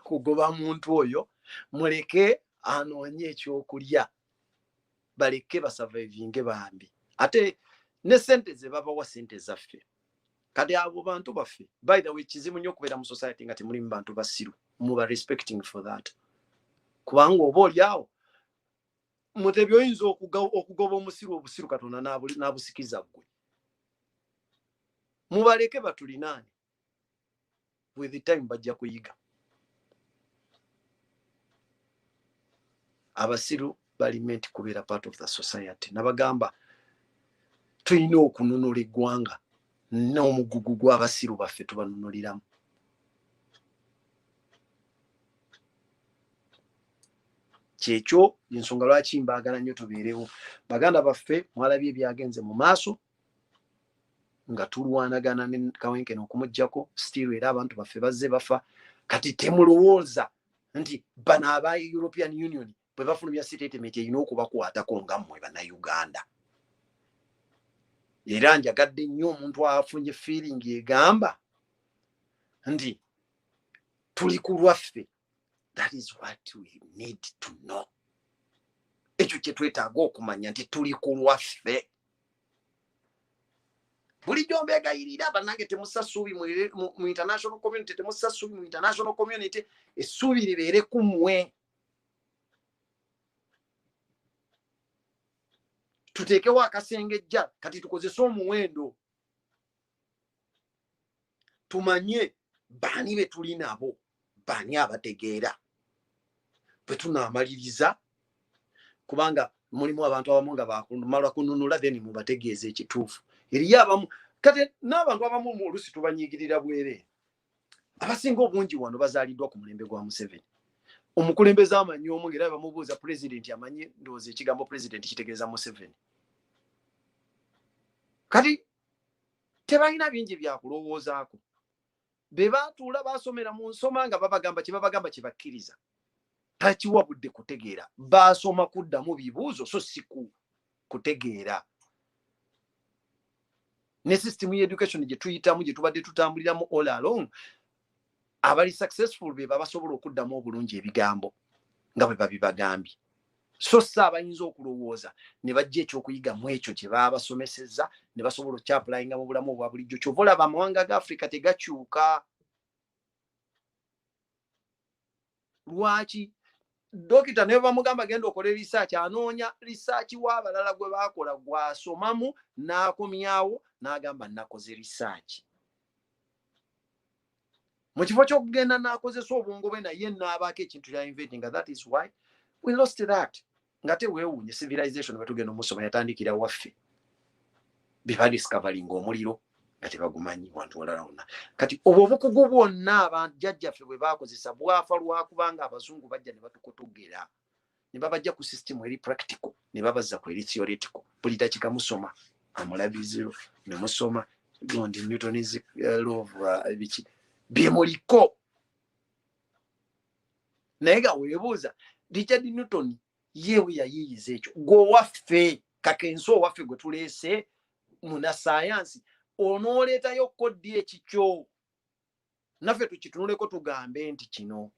[SPEAKER 1] kugoba muntu oyo muleke anoonye ekyokulya baleke basurvivinge bambi ate ne sente ze babawa sente zaffe kati abo bantu baffe by the way kizibu nnyo okubeera mu society nga temuli mu bantu basiru muba respecting for that kubanga oba oli awo Mutebi oyinza okugoba omusiru obusiru Katonda n'abusikiza ggwe mubaleke batulinaani with the time bajja kuyiga abasiru bali meant kubeera part of the society nabagamba tulina okununula eggwanga n'omugugu gw'abasiru baffe tubanunuliramu kyekyo ensonga lwaki mbaagala nnyo tubeerewo baganda baffe mwalabye ebyagenze mu maaso nga tulwanagana ne Kawenkene okumuggyako still era abantu baffe bazze bafa kati temulowooza nti bano aba European Union bwe bafulumya statement erina okubakwatako nga mmwe bannayuganda era njagadde nnyo omuntu afunye feeling egamba nti tuli ku lwaffe. That is what we need to know. Ekyo kye twetaaga okumanya nti tuli ku lwaffe. Bulijjo mbegayirira bannange temussa ssuubi mu international community, temussa ssuubi mu international community, essuubi libeere ku mmwe. Tuteekewo akasengejja kati tukozese omuwendo tumanye baani be tuli nabo, baani abategeera bwe tunaamaliriza, kubanga mulimu abantu abamu nga bakumala kununula then mubategeeza ekituufu. Eriyo abamu kati n'abantu abamu mu oluusi tubanyiigirira bwere. Abasinga obungi wano bazaaliddwa ku mulembe gwa Museveni. Omukulembeze amanyi omu ng'era bamubuuza pulezidenti amanyi ndowooza ekigambo pulezidenti kitegeeza Museveni. Kati tebalina bingi bya kulowoozaako. Be baatuula baasomera mu nsoma nga babagamba kye babagamba kye bakkiriza. Takiwabudde kutegeera. Baasoma kuddamu bibuuzo so si kutegeera. Ne system y'education gye tuyitamu gye tubadde tutambuliramu all along, abali successful be basobola okuddamu obulungi ebigambo nga bwe babibagambye. So abayinza okulowooza ne bajja ekyokuyiga mu ekyo kye baba basomesezza ne basobola okyapulayinga mu bulamu obwa bulijjo. Kyova olaba amawanga ga Africa tegakyuka. Lwaki? Dokita ne bamugamba genda okole research, anoonya research w'abalala gwe baakola gwasomamu n'akomyawo n'agamba nakoze research. Mu kifo ky'okugenda n'akozesa obwongo bwe naye n'abaako ekintu kya inventing. That is why we lost that. Nga teweewuunye civilization bwe tugenda omusoma yatandikira waffe. Be badiscovering omuliro nga tebagumanyi wantu walala wonna. Kati obwo obukugu bwonna abajjajjaffe bwe baakozesa bwafa lwakubanga abazungu bajja ne batukotogera. Ne babajja ku system eri practical, ne babazza ku eri theoretical. Buli dakiika musoma amulabiziro ne musoma gondi Newton's law of biki bye muliko. Naye nga weebuuza Richard Newton yewe yayiyiza ekyo. Gwe waffe kakenso owaffe gwe tuleese muna science onooleetayo kodi ekikyo. Naffe tukitunuleko tugambe nti kino.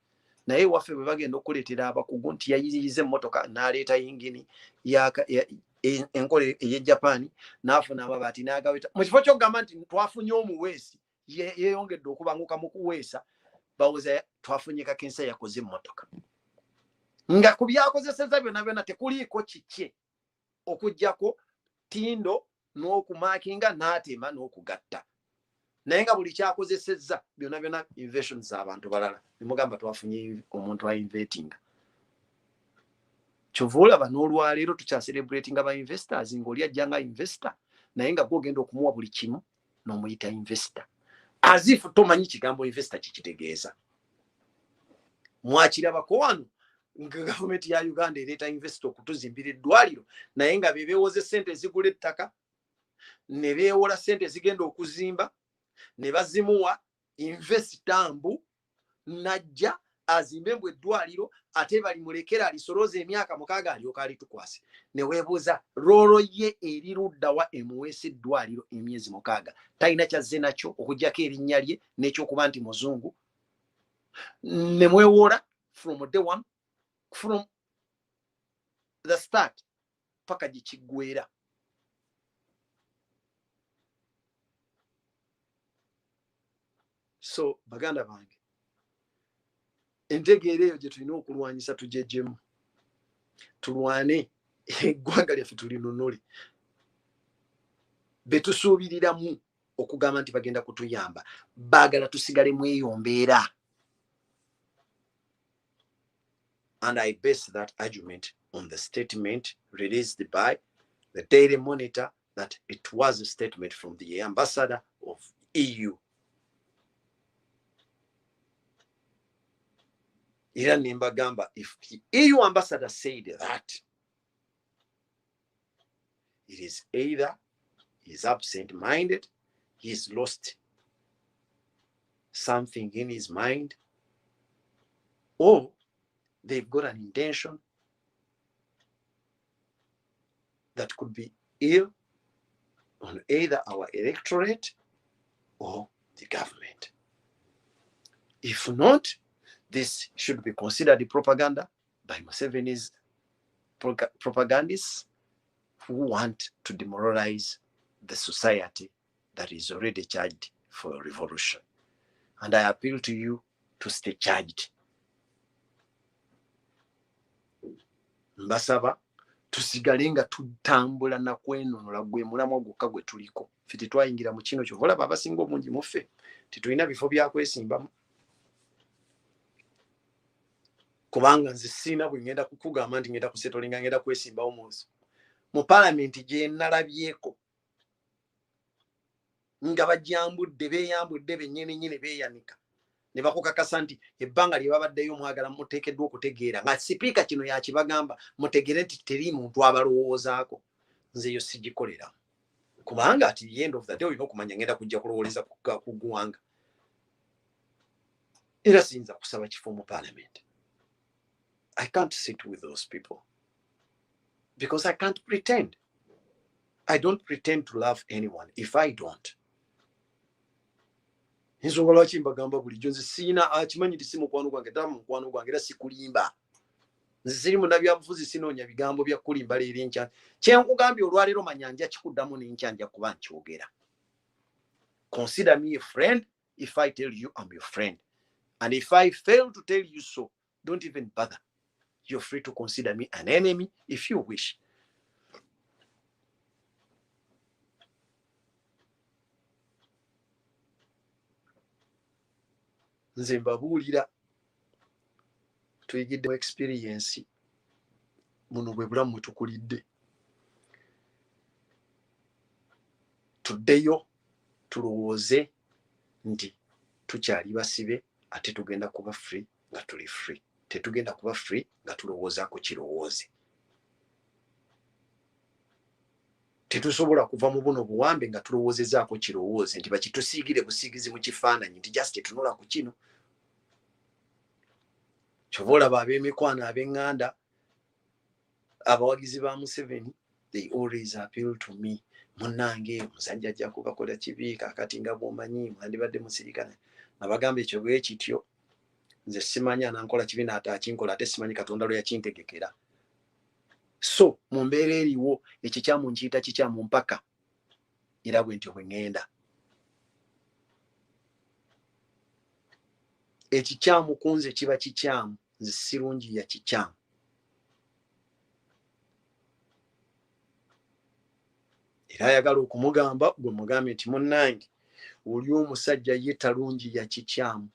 [SPEAKER 1] Naye waffe bwe bagenda okuleetera abakugu nti yayiyiza emmotoka n'aleeta yingini enkola ey'Ejapani n'afuna amabaati n'agaweta. Mu kifo ky'okugamba nti twafunye omuweesi yeeyongedde okubanguka mu kuweesa, bawuza twafunye kakensa yakoze emmotoka. Nga ku byakozeseza byonna byonna tekuliiko kikye okuggyako tindo n'okumakinga n'atema n'okugatta naye nga buli kyakozesezza byonna inventions z'abantu balala nemugamba twafunye omuntu ainvetinga kyova olaba n'olwaleero tukyacelebratinga ba investors ng'oli ajja nga investor naye nga gwogenda okumuwa buli kimu n'omuyita investor as if tomanyi kigambo investor kikitegeeza mwakirabako wano nga gavumenti ya Uganda ereeta investor okutuzimbira eddwaliro naye nga beewoze sente zigula ettaka ne beewola sente zigenda okuzimba ne bazimuwa investor mbu najja azimbe mbwe eddwaliro ate balimulekera alisoloza emyaka 6 alyoka alitukwase ne weebuuza roolo ye eri luddawa emuweesa eddwaliro emyezi 6 talina kyazze nakyo okugyako erinnya lye n'ekyokuba nti muzungu ne mwewola from day one from the start paka gye so baganda bange entegeera eyo gye tulina okulwanyisa tujejjemu tulwane eggwanga lyaffe tulinunule betusuubiriramu okugamba nti bagenda kutuyamba baagala tusigale mweyombeera. And I base that argument on the statement released by the Daily Monitor that it was a statement from the ambassador of EU. Iran Nimbagamba, if the EU ambassador said that, it is either he's absent-minded, he's lost something in his mind, or they've got an intention that could be ill on either our electorate or the government. If not, this should be considered propaganda by Museveni's propagandists who want to demoralize the society that is already charged for a revolution. And I appeal to you to stay charged. Mbasaba tusigale nga tutambula na kwenonola gwe mulamwa gwokka gwe tuliko ffe tetwayingira mu kino kyovola abasinga omungi muffe tetulina bifo byakwesimbamu kubanga nze sina bwe ngenda kukugamba nti ngenda kusetolinga ngenda kwesimbawo mu palamenti gye nalabyeko nga bajambudde beeyambudde bennyini beeyanika ne bakukakasa nti ebbanga lye babaddeyo mwagala muteekeddwa okutegeera nga sipiika kino yakibagamba mutegere nti teri muntu abalowoozaako nze yo sigikolera kubanga at the end of the day olina okumanya ngenda kujja kulowooleza ku ggwanga era siyinza kusaba kifo mu parliament. I can't sit with those people because I can't pretend. I don't pretend to love anyone if I don't. Nsonga lwaki mbagamba bulijjo nze siina akimanyi nti si mukwano gwange taba mukwano gwange era sikulimba nze siri munnabyabufuzi sinoonya bigambo bya kulimba leero enkya kyenkugambye olwaleero manya nja kikuddamu n'enkyanja kuba nkyogera. Consider me a friend if I tell you I'm your friend, and if I fail to tell you so, don't even bother. You're free to consider me an enemy if you wish. Nze mbabuulira tuyigidde mu experience muno bwe bulamu mwe tukulidde. Tuddeyo tulowooze nti tukyali basibe ate tugenda kuba free nga tuli free. Tetugenda kuba free nga tulowoozaako kirowooze. Tetusobola kuva mu buno buwambe nga tulowoozezaako kirowooze nti bakitusiigire busiigizi mu kifaananyi nti just tunula ku kino. Kyova olaba ab'emikwano ab'eŋŋanda abawagizi ba Museveni, they always appeal to me. Munnange omusajja ajja kubakola kibi kaakati nga bw'omanyi mwandibadde musirikana. Nabagamba ekyo bwe kityo nze simanyi anankola kibi n'ate akinkola ate simanyi Katonda lwe yakintegekera. So mu mbeera eriwo ekikyamu nkiyita kikyamu mpaka era bwe ntyo bwe ŋŋenda. Ekikyamu kunze kiba kikyamu, nze sirungi ya kikyamu. era ayagala okumugamba gwe mugambe nti munnange oli omusajja ye talungi ya kikyamu.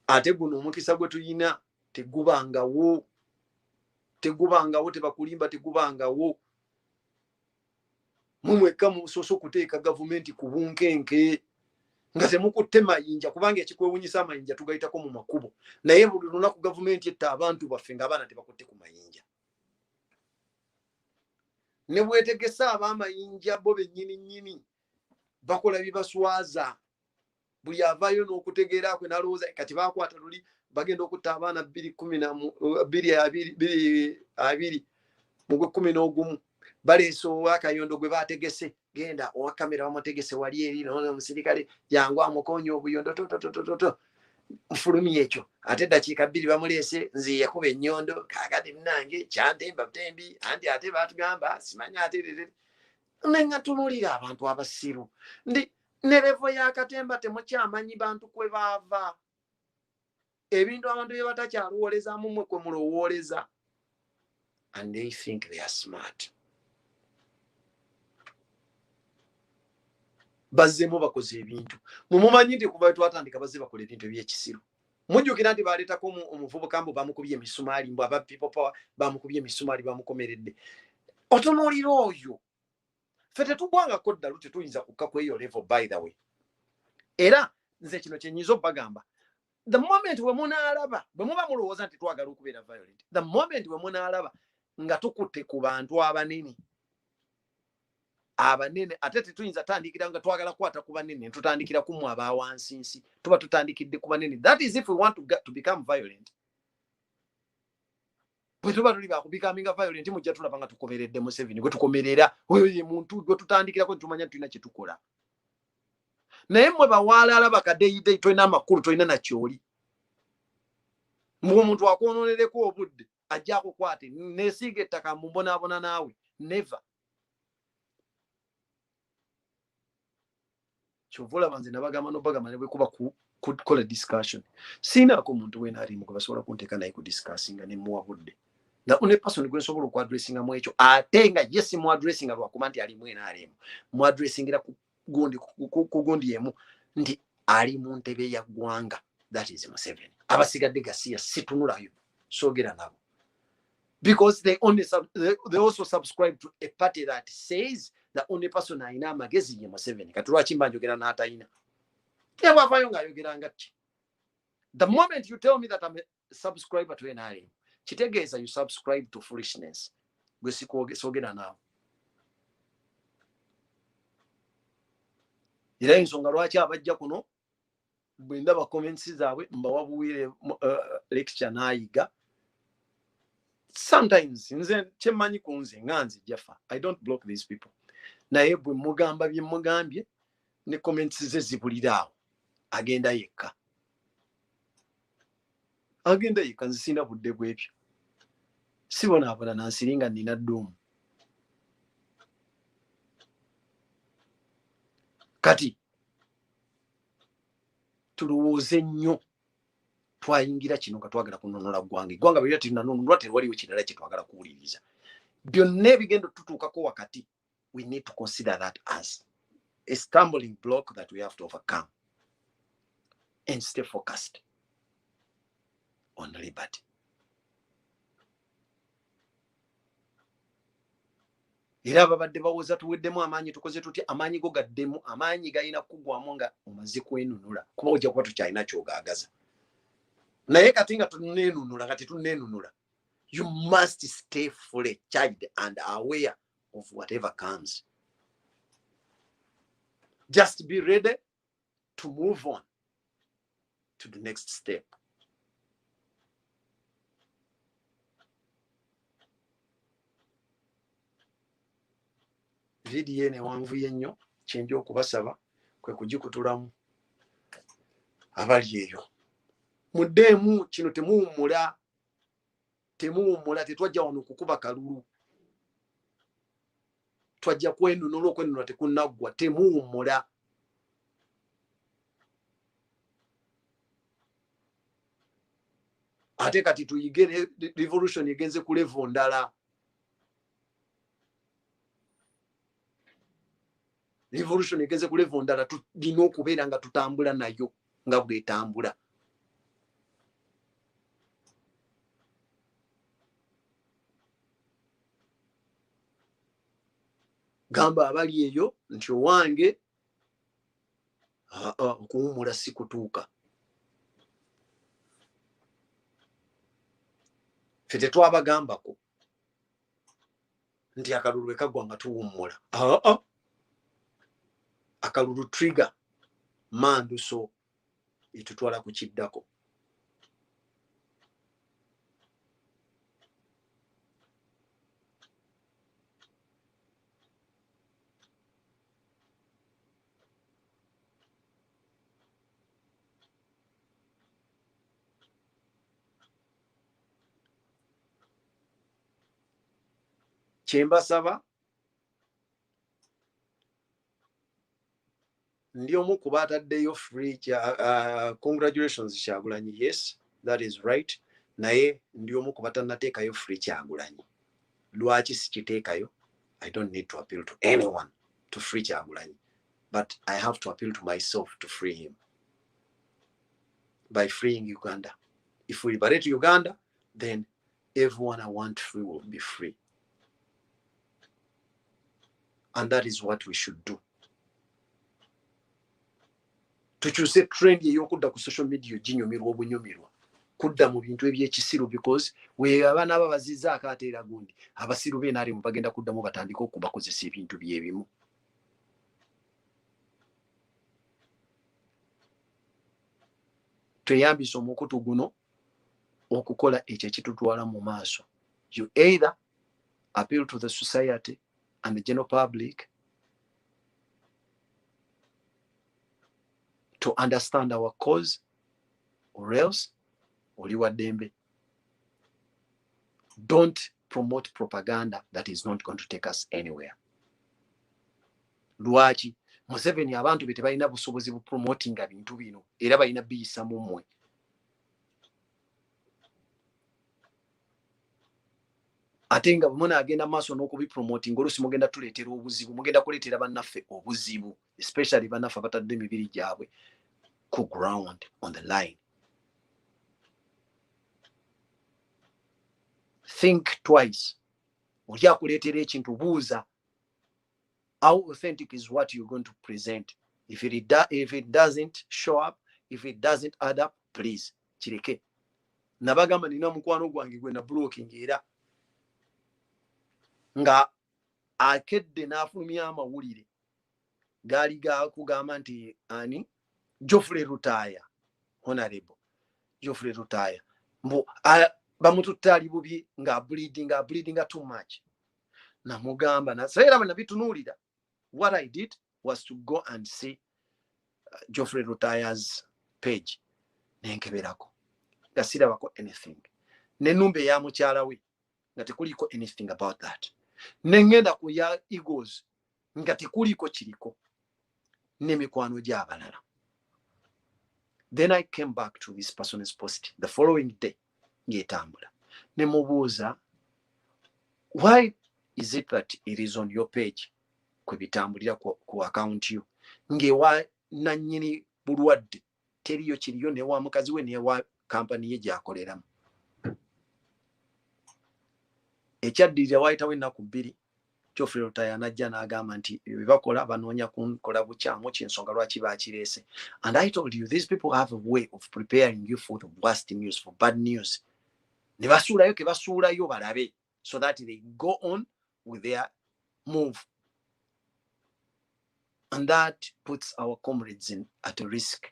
[SPEAKER 1] Ate guno omukisa gwe tuyina tegubangawo tebakulimba tegubangawo. Mumwekka musoose okuteeka gavumenti ku bunkenke nga temukutte mayinja, kubanga ekikwewunyisa amayinja tugayitako mu makubo, naye buli lunaku gavumenti etta abantu baffe ng'abaana tebakutte ku mayinja. Ne bwetegesa ab'amayinja bo bennyini bakola bibaswaza. Buli avaayo n'okutegeera kwe nalowooza kati baakwata luli bagenda okutta abaana 220 mu 11 baleese owakayondo gwe baategese, genda owa kamera bamutegese wali eri n'omusirikale jangu amukonya obuyondo tototototo mfulumya ekyo. Ate eddakiika 2 bamuleese nze yakuba ennyondo kaagati munange kyantemba butembi anti ate baatugamba simanya ate nenga tunuulira abantu abasiru ndi ne levo ya katemba temukyamanyi bantu kwe baava. Ebintu abantu bye batakyaluwolezaamu mmwe kwe mulowooleza, and they think they are smart. Bazzemu bakoze ebintu mumumanyi nti kuba twatandika bazze bakola ebintu ebyekisiru. Mujjukira nti baaleetako omuvubuka mbu bamukubye emisumaali, mbu aba people power bamukubye emisumaali bamukomeredde. Otunuulira oyo ffe tetugwangako ddalu tetuyinza kukka ku eyo level, by the way. Era nze kino kyenyiza obbagamba, the moment we munaalaba bwe muba mulowooza nti twagala okubeera violent, the moment we munaalaba nga tukutte ku bantu abanene ate tetuyinza tandikira nga twagala kwata ku banene tutandikira ku mmwe abaawansinsi, tuba tutandikidde ku banene. That is if we want to become violent. Bwe tuba tuli bakubicaminga violent mujja tulaba nga tukomeredde Museveni gwe tukomerera, oyo ye muntu gwe tutandikirako tumanya tulina kye tukola. Naye mmwe bawalala bakadeyideyi tolina amakulu tolina nakyoli. Omuntu akwononereko obudde ajja akukwate neesiga ettaka mumbonaabona naawe, never. Kyovula banze nabagamba n'obagamba ne bwe kuba kukola discussion. Siinaako omuntu weena alimu gwe basobola kunteeka naye ku discussinga ne muwa budde. The only person gwe nsobola okwadressinga mu ekyo ate nga yes mu addressinga lwakuba nti alimu ena alimu mu addressingira ku gundi yemu nti ali mu ntebe ya ggwanga, that is Museveni. Abasigadde gasiya situnulayo soogera nabo, because they also subscribe to a party that says the only person ayina amagezi ye Museveni. Kati lwaki mba njogera n'atayina? Yabwavaayo ng'ayogera nga ki? The moment you tell me that I'm a subscriber to NRM, kitegeeza you subscribe to foolishness. Gwe soogera naawe. Era ensonga lwaki abajja kuno bwe ndaba comments zaabwe mbawabuwire lecture n'ayiga. Sometimes nze kyemmanyi ku nze nga nzijjafa, I don't block these people. Naye bwe mugamba bye mugambye ne comments ze zibuliraawo agenda yekka. Agenda yekka, nze sina budde bwebyo. Sibonaabona nansiringa nina dduumu. Kati tulowooze nnyo twayingira kino nga twagala kunonola ggwanga. Eggwanga bwe tinanonolwa tewaliwo kirala kye twagala kuwuliriza. Byonna ebigenda tutuukako wakati, we need to consider that as a stumbling block that we have to overcome and stay focused on liberty. Era ababadde bawoza tuweddemu amaanyi tukoze tutya, amaanyi go gaddemu, amaanyi galina kugwamu nga omaze kwenunula, kuba ojja kuba tukyalina kyogaagaza. Naye kati nga tunenunula, kati tunenunula, you must stay fully charged and aware of whatever comes. Just be ready to move on to the next step. Vidiyo ene wanvuye nnyo, kyenja okubasaba kwe kugikutulamu abali eyo. Muddeemu kino temuwummula, tetwajja wano kukuba kalulu. Twajja kwenunula, okwenunula tekunaggwa, temuwummula. ate kati tuyige revolution egenze ku level ndala. Revolution egenze ku level ndala tulina okubeera nga tutambula nayo nga bwetambula. Gamba abali eyo nti owange okuwumula si kutuuka. Ffe tetwabagambako nti akalulu ekagwa nga tuwummula. Akalulu trigger manduso etutwala ku kiddako. Kyembasaba ndi omu ku baataddeyo free. Congratulations Kyagulanyi. Yes, that is right. Naye ndi omu ku batannateekayo free Kyagulanyi. Lwaki sikiteekayo? I don't need to appeal to anyone to free Kyagulanyi, but I have to appeal to myself to free him by freeing Uganda. If we liberate Uganda, then everyone I want free will be free. And that is what we should do. Tukyuse trend ey'okudda ku social media ginyumirwa obunyumirwa. Kudda mu bintu eby'ekisiru because we abaana ababaziza akateera gundi. Abasiru b'enaali mu bagenda kuddamu batandika okubakozesa ebintu byebimu. Tweyambisa omukutu guno okukola ekyo ekitutwala mu maaso. You either appeal to the society and the general public to understand our cause, or else oli wadembe. Don't promote propaganda that is not going to take us anywhere. Lwaki Museveni abantu be tebalina busobozi bu promotinga bintu bino era balina biyisa mu mmwe. Ate nga muna agenda maaso n'okubipromoting oluusi mugenda tuleetera obuzibu, mugenda kuleetera bannaffe obuzibu, especially bannaffe abatadde emibiri gyabwe ku ground on the line. Think twice. Ojja kuleetera ekintu buuza. How authentic is what you're going to present? If it doesn't show up, if it doesn't add up, please kireke. Nabagamba nina mukwano gwange gwe na blocking era nga akedde n'afulumya amawulire gaali gakugamba nti ani Geoffrey Rutaya, Honorable Geoffrey Rutaya mbu bamututte ali bubi nga bleeding too much. Namugamba naseera bwe nabitunuulira. What I did was to go and see Geoffrey Rutaya's page. Nenkeberako nga sirabako anything. Nenumbe ya mukyala we nga tekuliko anything about that. Nengenda ku ya Eagles nga tekuliko kiriko n'emikwano gy'abalala. Then I came back to this person's post the following day. Ngetambula ne mubuuza, why is it that it is on your page kwe bitambulira ku account you ngewa nannyini bulwadde teriyo kiriyo ne wa mukazi we ne wa company ye gyakoleramu. Ekyaddirira wayitawo ennaku bbiri Geoffrey Rutaya n'ajja n'agamba nti bebakola banoonya kunkola bukyamu kyensonga lwaki bakireese. And I told you, these people have a way of preparing you for the worst news, for bad news. Ne basuulayo ke basuulayo balabe so that they go on with their move. And that puts our comrades at a risk.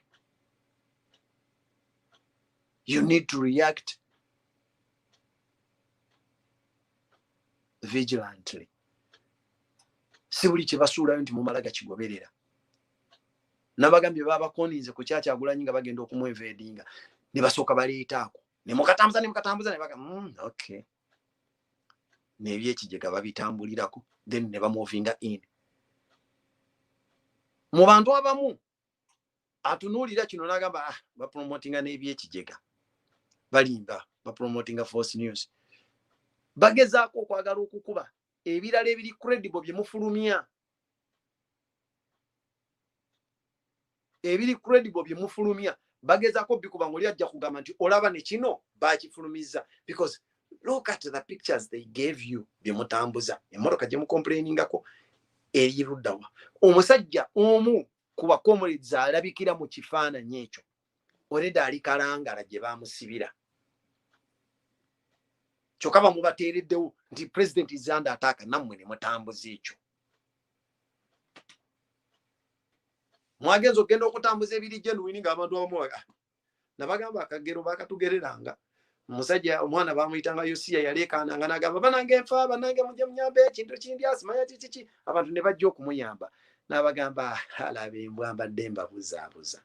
[SPEAKER 1] You need to react vigilantly. Si buli kye basuulayo nti mumala gakigoberera. Nabagambye babakoninze ku Kyagulanyi nga bagenda okumwevadinga ne basooka baleetaako ne mukatambuza ne baga okay. N'ebyekigega babitambulirako then ne bamovinga in. Mu bantu abamu atunuulira kino n'agamba bapromotinga n'ebyekigega balimba promoting a false news. Bagezaako okwagala okukuba ebirala ebiri credible bye mufulumya. Ebiri credible bye mufulumya bagezaako bikuba ng'oli ajja kugamba nti olaba ne kino baakifulumiza, because look at the pictures they gave you bye mutambuza. Emmotoka gye mukomplainingako eri luddawa. Omusajja omu ku bakomuleds alabikira mu kifaananyi ekyo oleda ali kalangala gye baamusibira. Kyokka bamubateereddewo nti president is under attack, nammwe ne mutambuza ekyo. Mwagenza okugenda okutambuza ebiri genuine ng'abantu abamu nabagamba akagero bakatugereranga. Omusajja omwana bamuyitanga Yosia yaleekaananga n'agamba banange nfa banange mujje munyambe ekintu kindi asimanya kiki. Abantu ne bajja okumuyamba n'abagamba alaba embwa mbadde mbabuzaabuza.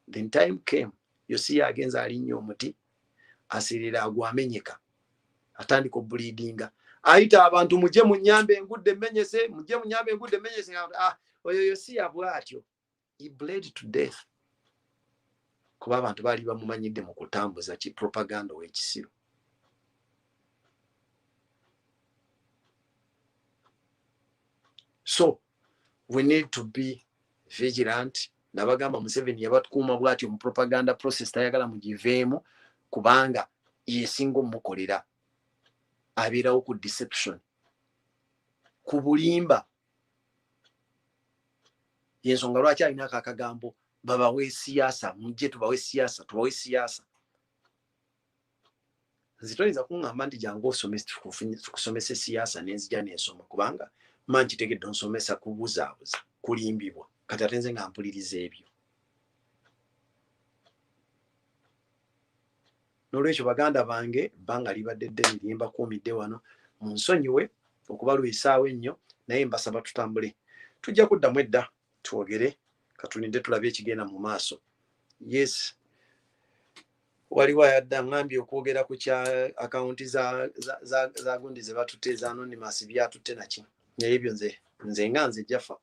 [SPEAKER 1] Then time came, Yosia agenza alinnyo omuti asirira agwamenyeka atandika obulidinga. Ayita abantu mujje munyambe engudde emmenyese, mujje munyambe engudde emmenyese. Oyo Yosia bw'atyo. He bled to death. Kuba abantu baali bamumanyidde mu kutambuza ki propaganda w'ekisiro. So we need to be vigilant. Nabagamba Museveni yabatukuuma bw'atyo mu propaganda process tayagala mugiveemu kubanga yesinga omukolera. Abeerawo ku deception, ku bulimba. Yensonga lwaki alina akagambo babawe siasa, mujje tubawe siasa, tubawe siasa. Nzitoyinza kuŋŋamba nti jangu kusomesa siasa nenzija nensoma kubanga mangi tegedde nsomesa kubuzaabuza, kulimbibwa. Kati ate nze nga mpuliriza ebyo. N'olwekyo baganda bange bbanga libadde ddene lye mbakuumidde wano, munsonyiwe okubalwisaawo ennyo, naye mbasaba tutambule. Tujja kuddamu edda twogere katulinde tulabe ekigenda mu maaso. Yes, waliwo ayadda ngambye okwogera ku kya akawunti za gundi ze batutte eza anonymous byatutte naki. Naye ebyo nze nga nze jjafa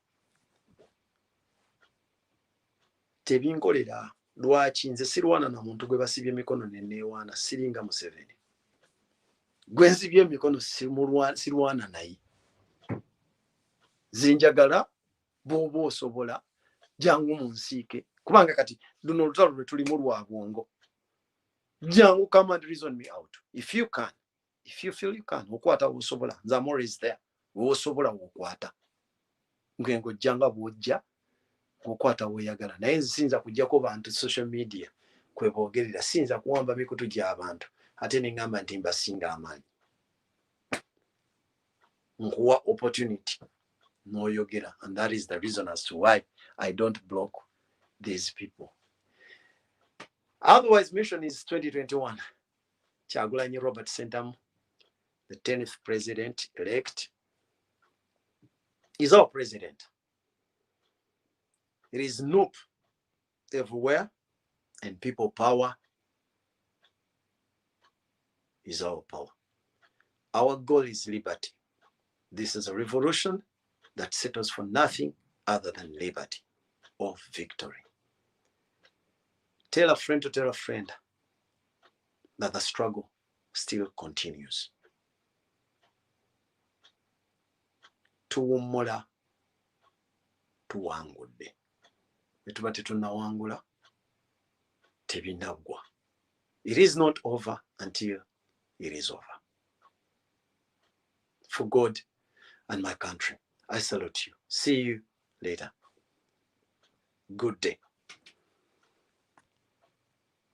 [SPEAKER 1] tebinkolera. Lwaki? Nze sirwana na muntu gwe basibye emikono ne neewaana, siringa Museveni. Gwe nsibye emikono sirwana naye. Zinjagala bw'oba osobola jangu munsiike, kubanga kati luno olutalo lwe tulimu lwa bwongo. Jangu come and reason me out. If you can, if you feel you can, okwata w'osobola. Nze I'm always there. W'osobola w'okwata. Ngwengo janga bw'ojja okwata weeyagala. Naye nsinza kujjako bantu social media kwe boogerera, sinza kuwamba mikutu gy'abantu ate ne ngamba nti mbasinga amaanyi. Nkuwa opportunity n'oyogera, and that is the reason as to why I don't block these people. Otherwise, mission is 2021. Kyagulanyi Robert Sentamu, the 10th president-elect, is our president. It is Noop everywhere, and people power is our power. Our goal is liberty. This is a revolution that settles for nothing other than liberty or victory. Tell a friend to tell a friend that the struggle still continues. Tuwummula tuwangudde. Etuba tetunnawangula tebinaggwa. It is not over until it is over. For God and my country, I salute you. See you later. Good day.